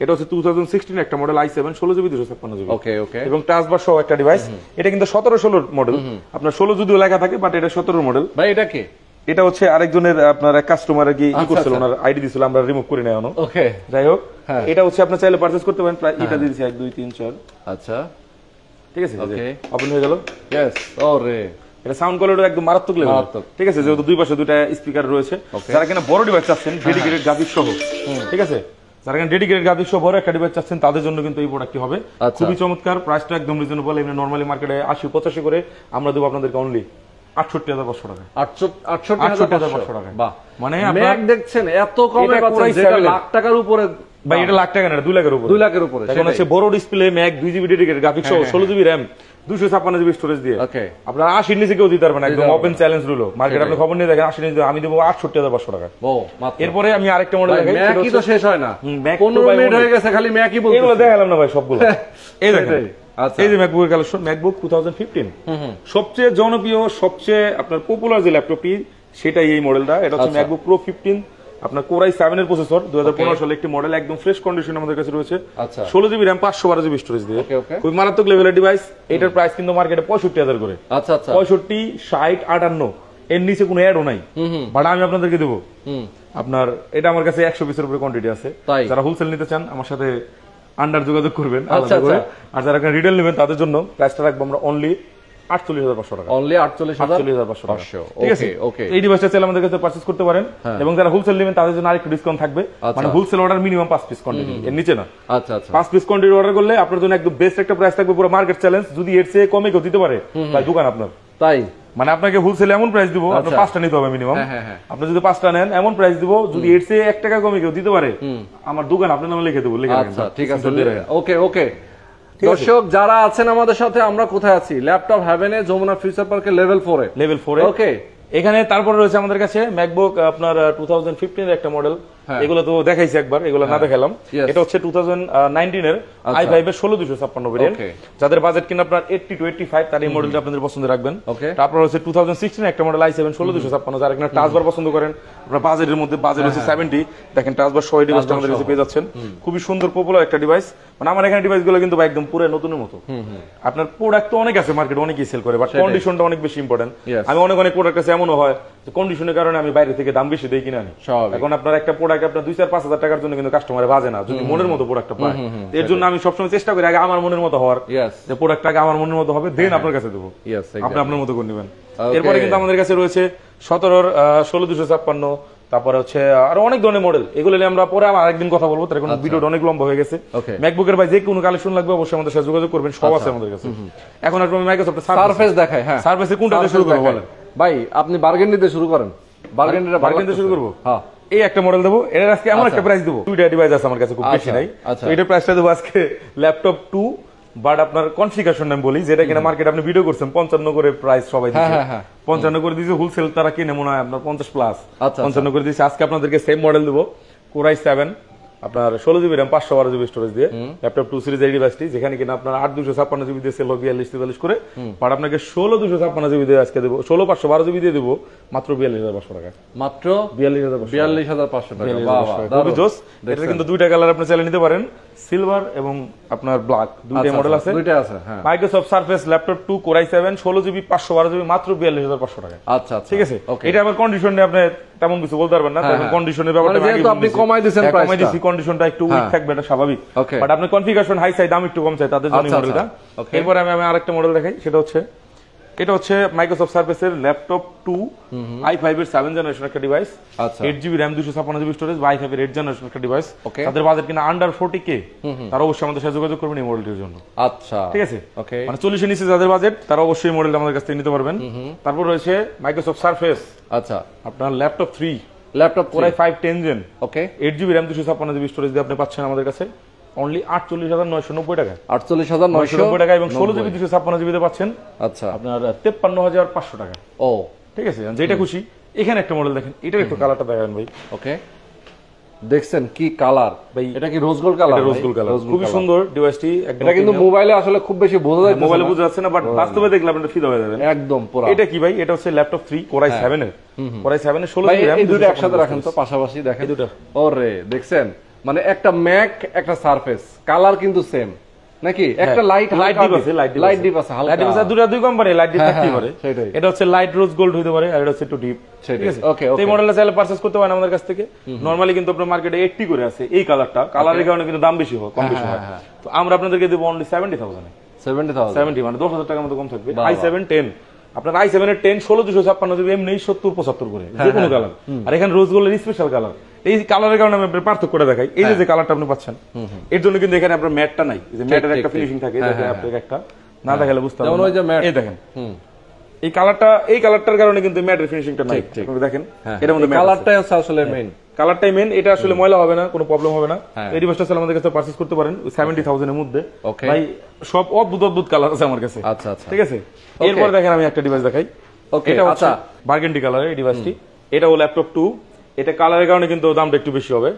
এটা হচ্ছে 2016 একটা মডেল, i7 16GB 256GB। ওকে ওকে, এবং টাচ বার সহ একটা ডিভাইস। এটা কিন্তু 17-16 মডেল, আপনার 16 যদিও লেখা থাকে, বাট এটা 17 মডেল। ভাই এটা কি? এটা হচ্ছে আরেকজনের আপনার এক কাস্টমার কি করছিল, ওনার আইডি দিছিল, আমরা রিমুভ করে নেই এখনো। ওকে, যাই হোক, এটা হচ্ছে আপনি চাইলে পারচেজ করতে পারেন। প্রায় এটা দিয়েছি 1 2 3 4। আচ্ছা, ঠিক আছে, ওপেন হয়ে গেল। ইয়েস, ওরে এটা সাউন্ড কোয়ালিটি একদম মারাত্মক লেভেল। ঠিক আছে, যেহেতু দুই পাশে দুইটা স্পিকার রয়েছে। যারা কিনা বড় ডিভাইস চাচ্ছেন, ডেডিকেটেড গ্রাফিক্স সহ, ঠিক আছে, যারা কিনা ডেডিকেটেড গ্রাফিক্স সহ বড় একটা ডিভাইস চাচ্ছেন, তাদের জন্য কিন্তু এই প্রোডাক্টটি হবে। খুবই চমৎকার, প্রাইসটা একদম রিজনেবল। এমনি নরমালি মার্কেটে 80-85 করে, আমরা দেবো আপনাদেরকে অনলি 68,500 টাকা। 68,500 টাকা। বাহ, মানে ম্যাক দেখছেন এত কমে পাচ্ছেন, যেটা লাখ টাকার উপরে। ভাই এটা লাখ টাকা না, 2 লাখের উপরে। 2 লাখের উপরে। এখন হচ্ছে বড় display Mac, 2GB dedicated graphics সহ, 16GB RAM, 256GB স্টোরেজ দিয়ে। আপনার 80 নিচে কেউ দিতে পারবেন, একদম ওপেন চ্যালেঞ্জ রুল। মার্কেট আপনি খবর নিয়ে দেখেন, 80 নিচে আমি দেবো 68,500 টাকা। এরপরে আমি আরেকটা মডেল দেখাই, ম্যাকই তো শেষ হয় না, 15 মিনিট হয়ে গেছে খালি ম্যাকই বলতে। এগুলো দেখালাম না ভাই সবগুলো। এই দেখেন, এই যে ম্যাকবুকের কালেকশন, ম্যাকবুক 2015 সবচেয়ে জনপ্রিয়, সবচেয়ে আপনার পপুলার যে ল্যাপটপটি, সেটাই এই মডেলটা। এটা হচ্ছে ম্যাকবুক প্রো 15, আপনার Core i7 এর প্রসেসর, 2015 সালে একটি মডেল, একদম ফ্রেশ কন্ডিশন আমাদের কাছে রয়েছে। 16GB RAM, 512GB স্টোরেজ দিয়ে, খুব মারাত্মক লেভেলের ডিভাইস। এটার প্রাইস কিন্তু মার্কেটে 65,000 করে। আচ্ছা আচ্ছা, 65, 60, 58, এর নিচে কোনো অ্যাডও নাই। বাট আমি আপনাদেরকে দেবো আপনার, এটা আমার কাছে 100 পিসের উপরে কোয়ান্টিটি আছে। যারা হোলসেল নিতে চান আমার সাথে আন্ডার যোগাযোগ করবেন। আর যারা রিটেল নেবেন তাদের জন্য প্রাইসটা রাখবো আমরা অনলি 48,500 টাকা। অনলি 48,500 টাকা। ঠিক আছে, ওকে। এই ডিভাইসটা চাইলে আমাদের কাছে পারচেজ করতে পারেন। এবং যারা হোলসেল নেবেন তাদের জন্য আরেকটু ডিসকাউন্ট থাকবে। মানে wholesale order minimum 5 piece quantity, এর নিচে না। আচ্ছা আচ্ছা, 5 পিস কোয়ান্টিটি অর্ডার করলে আপনার জন্য একদম বেস্ট একটা প্রাইস থাকবে, পুরো মার্কেট চ্যালেঞ্জ। যদি এর চেয়ে কমে কেউ দিতে পারে, তাই দোকান আপনার। তাই মানে আপনাকে হোলসেল এমন প্রাইস দিব, আপনার 5টা নিতে হবে মিনিমাম। আপনি যদি 5টা নেন এমন প্রাইস দিব, যদি এর চেয়ে 1 টাকা কমে কেউ দিতে পারে, আমার দোকান আপনার নামে লিখে দেবো। আচ্ছা, ঠিক আছে, ওকে ওকে। দর্শক যারা আছেন আমাদের সাথে, আমরা কোথায় আছি? ল্যাপটপ হেভেনে, যমুনা ফিউচার পার্কে, লেভেল 4 এ। ওকে, এখানে তারপরে রয়েছে আমাদের কাছে ম্যাকবুক আপনার 2015 এর একটা মডেল, এগুলো তো দেখাইছি একবার, এগুলো না দেখালাম। এটা হচ্ছে 2019 এর i5 এর 16256 ভেরিয়েন্ট, যাদের বাজেট কিনা আপনার 80 to 85 তার এই মডেলটা আপনাদের পছন্দ রাখবেন। তারপর হচ্ছে 2016 একটা মডেল i7 16256, যারা কিনা টাচ বার পছন্দ করেন, আপনার বাজেটের মধ্যে বাজেট হচ্ছে 70, দেখেন টাচ বার সহ ডিভাইসটা আমাদের কাছে পেয়ে যাচ্ছেন। খুবই সুন্দর পপুলার একটা ডিভাইস, মানে আমার এখানে ডিভাইস গুলো কিন্তু একদম পুরো নতুনের মতো। আপনার প্রোডাক্ট তো অনেক আছে মার্কেটে, অনেকেই সেল করে, বাট কন্ডিশনটা অনেক বেশি ইম্পর্টেন্ট। আমি অনেক প্রোডাক্ট আছে এমনও হয় যে কন্ডিশনের কারণে আমি বাইরে থেকে দাম বেশি দেই কিনা আনি। এখন আপনার একটা প্রোডাক্ট আপনার 2-4-5 হাজার টাকার জন্য কিন্তু কাস্টমারে বাজে না যদি মনের মতো প্রোডাক্টটা পায়। এর জন্য আমি সবসময় চেষ্টা করি আগে আমার মনের মতো হওয়ার, যে প্রোডাক্টটা আগে আমার মনের মতো হবে, দেন আপনার কাছে দেবো, আপনি আপনার মতো করে নেবেন। এরপরে কিন্তু আমাদের কাছে রয়েছে 17 16256, তারপরে হচ্ছে আরো অনেক ধরনের মডেল, এগুলো নিয়ে আমরা পরে আরেকদিন কথা বলবো, তার কারণ ভিডিওটা অনেক লম্বা হয়ে গেছে। ম্যাকবুকের ভাই যে কোনো কালেকশন লাগবে অবশ্যই আমাদের সাথে যোগাযোগ করবেন, সব আছে আমাদের কাছে। এখন আপনি মাইক্রোসফট সারফেস দেখাই, হ্যাঁ সারফেসে কোনটা দিয়ে শুরু করব বলেন ভাই? আপনি বার্গেন্ডি দিয়ে শুরু করেন। বার্গেন্ডি দিয়ে শুরু করব? হ্যাঁ, এই একটা মডেল দেবো, এর আজকে এমন একটা প্রাইস দেবো, দুইটা ডিভাইস আছে আমার কাছে, খুব বেশি নাই, তো এটার প্রাইসটা দেবো আজকে ল্যাপটপ 2, বাট আপনার কনফিগারেশন নাম বলি, যেটা কিনা মার্কেট আপনি ভিডিও করছেন 55 করে প্রাইস সবাই দিচ্ছে, 55 করে দিয়েছে, হোলসেল তারা কিনে মনে হয় আপনার 50 প্লাস, 55 করে দিয়েছে। আজকে আপনাদেরকে সেম মডেল দেবো, Core i7 আপনার 16 জিবি র্যাম 512 জিবি স্টোরেজ দিয়ে ল্যাপটপ 2 সিরিজ এই ডিভাইসটি, যেখানে কিনা আপনার 8256 জিবি দিয়ে সেল 42-43 করে, বাট আপনাকে 16256 জিবি দিয়ে আজকে দেবো, 16512 জিবি দিয়ে দেবো মাত্র 42500 টাকা, মাত্র 42500 টাকা। খুবই জোস। এটা কিন্তু দুইটা কালার আপনি চালিয়ে নিতে পারেন, সিলভার এবং আপনার ব্ল্যাক, দুইটা মডেল আছে, দুইটা আছে। Microsoft surface laptop 2 Core i7 16 GB 512 GB মাত্র 42500 টাকা। আচ্ছা, ঠিক আছে। এটা আমার কন্ডিশনে আপনি তেমন কিছু বলতে পারবেন না, কারণ কন্ডিশনের ব্যাপারটা আপনি কমাই দিয়েছেন, কমাই দিয়েছি, কন্ডিশনটা একটু উইক থাকবে, এটা স্বাভাবিক, বাট আপনি কনফিগারেশন হাই চাই, দাম একটু কম চাই, তাদের জন্য মডেলটা। এরপরে আমি আরেকটা মডেল দেখাই, সেটা হচ্ছে এটা হচ্ছে মাইক্রোসফট সারফেসের ল্যাপটপ 2 i5 এর 7 জেনারেশন একটা device, 8GB RAM 256GB storage, i5 এর 8 জেনারেশন একটা ডিভাইস। তাদের বাজেট কিনা আন্ডার 40k, তারা অবশ্যই আমাদের সাথে যোগাযোগ করবেন এই মডেলটির জন্য। আচ্ছা, ঠিক আছে, মানে 40 এর নিচে যাদের বাজেট তারা অবশ্যই মডেলটা আমাদের কাছ থেকে নিতে পারবেন। তারপর রয়েছে মাইক্রোসফট সারফেস, আচ্ছা আপনার laptop 3, laptop Core i5 10 gen, 8GB RAM 256GB storage দিয়ে আপনি পাচ্ছেন আমাদের কাছে অনলি 48990 টাকা, 48990 টাকা, এবং 16GB 256GB তে পাচ্ছেন আচ্ছা আপনার 53500 টাকা। ও ঠিক আছে, যেটা খুশি। এখানে একটা মডেল দেখেন, এটার একটু কালারটা দেখাবেন ভাই। ওকে, দেখছেন কি কালার ভাই, এটা কি rose gold colour? Rose gold colour, খুবই সুন্দর ডিভাইসটি। এটা কিন্তু মোবাইলে আসলে খুব বেশি বোঝা যায়, মোবাইলে বোঝা যাচ্ছে না, বাট বাস্তবে দেখলে আপনি ফিদা হয়ে যাবেন একদম পুরো। এটা কি ভাই? এটা হচ্ছে ল্যাপটপ 3 Core i7 এর, Core i7 এর 16GB RAM। এই দুটো একসাথে রাখেন তো, পাশাপাশি দেখেন দুটো। ওরে দেখছেন, মানে একটা ম্যাক একটা সারফেস, কালার কিন্তু সেম নাকি? একটা লাইট ডিপ আছে, লাইট ডিপ আছে, হালকা ডিপ আছে, দুই কোম্পানি লাইট ডিপ থাকতেই পারে। এটা হচ্ছে লাইট রোজ গোল্ড হইতে পারে, আর এটা হচ্ছে একটু ডিপ। ঠিক আছে, ওকে। এই মডেলটা চাইলে পারচেজ করতে পারেন আমাদের কাছ থেকে। নরমালি কিন্তু আপনার মার্কেটে 80 করে আছে এই কালারটা, কালারের কারণে কিন্তু দাম বেশি হয়, কম বেশি হয়। তো আমরা আপনাদেরকে দেব অনলি 70000 এ। 70 মানে 10000 টাকার মতো কম থাকবে। i7 10, আপনার i7 এর 10 16256GB এমনি 70-75 করে, যে কোনো কালার। আর এখানে রোজ গোল্ডের স্পেশাল কালার, এই কালারের কারণে আমি আপনার পার্থক্যটা দেখাই। এই যে কালারটা আপনি পাচ্ছেন, এর জন্য কিন্তু এখানে আপনার ম্যাটটা নাই, এই যে ম্যাটের একটা ফিনিশিং থাকে, এটা আপনাকে একটা না দেখালে বুঝতে পারবেন। যেমন ওই যে ম্যাট, এই দেখেন এই কালারটার কারণে কিন্তু ম্যাটের ফিনিশিংটা নাই, আপনি দেখেন এর মধ্যে কালারটাই হচ্ছে আসলে মেইন, কালারটাই মেইন। এটা আসলে ময়লা হবে না, কোনো প্রবলেম হবে না। এই ডিভাইসটা আসলে আমাদের কাছে পারচেজ করতে পারেন 70000 এর মধ্যে। ভাই সব অদ্ভুত কালার আছে আমার কাছে। আচ্ছা আচ্ছা, ঠিক আছে। এরপর দেখেন আমি একটা ডিভাইস দেখাই, এটা হচ্ছে বার্গেন্ডি কালারের এই ডিভাইসটি। এটাও ল্যাপটপ 2, এটা কালারের কারণে কিন্তু দামটা একটু বেশি হবে।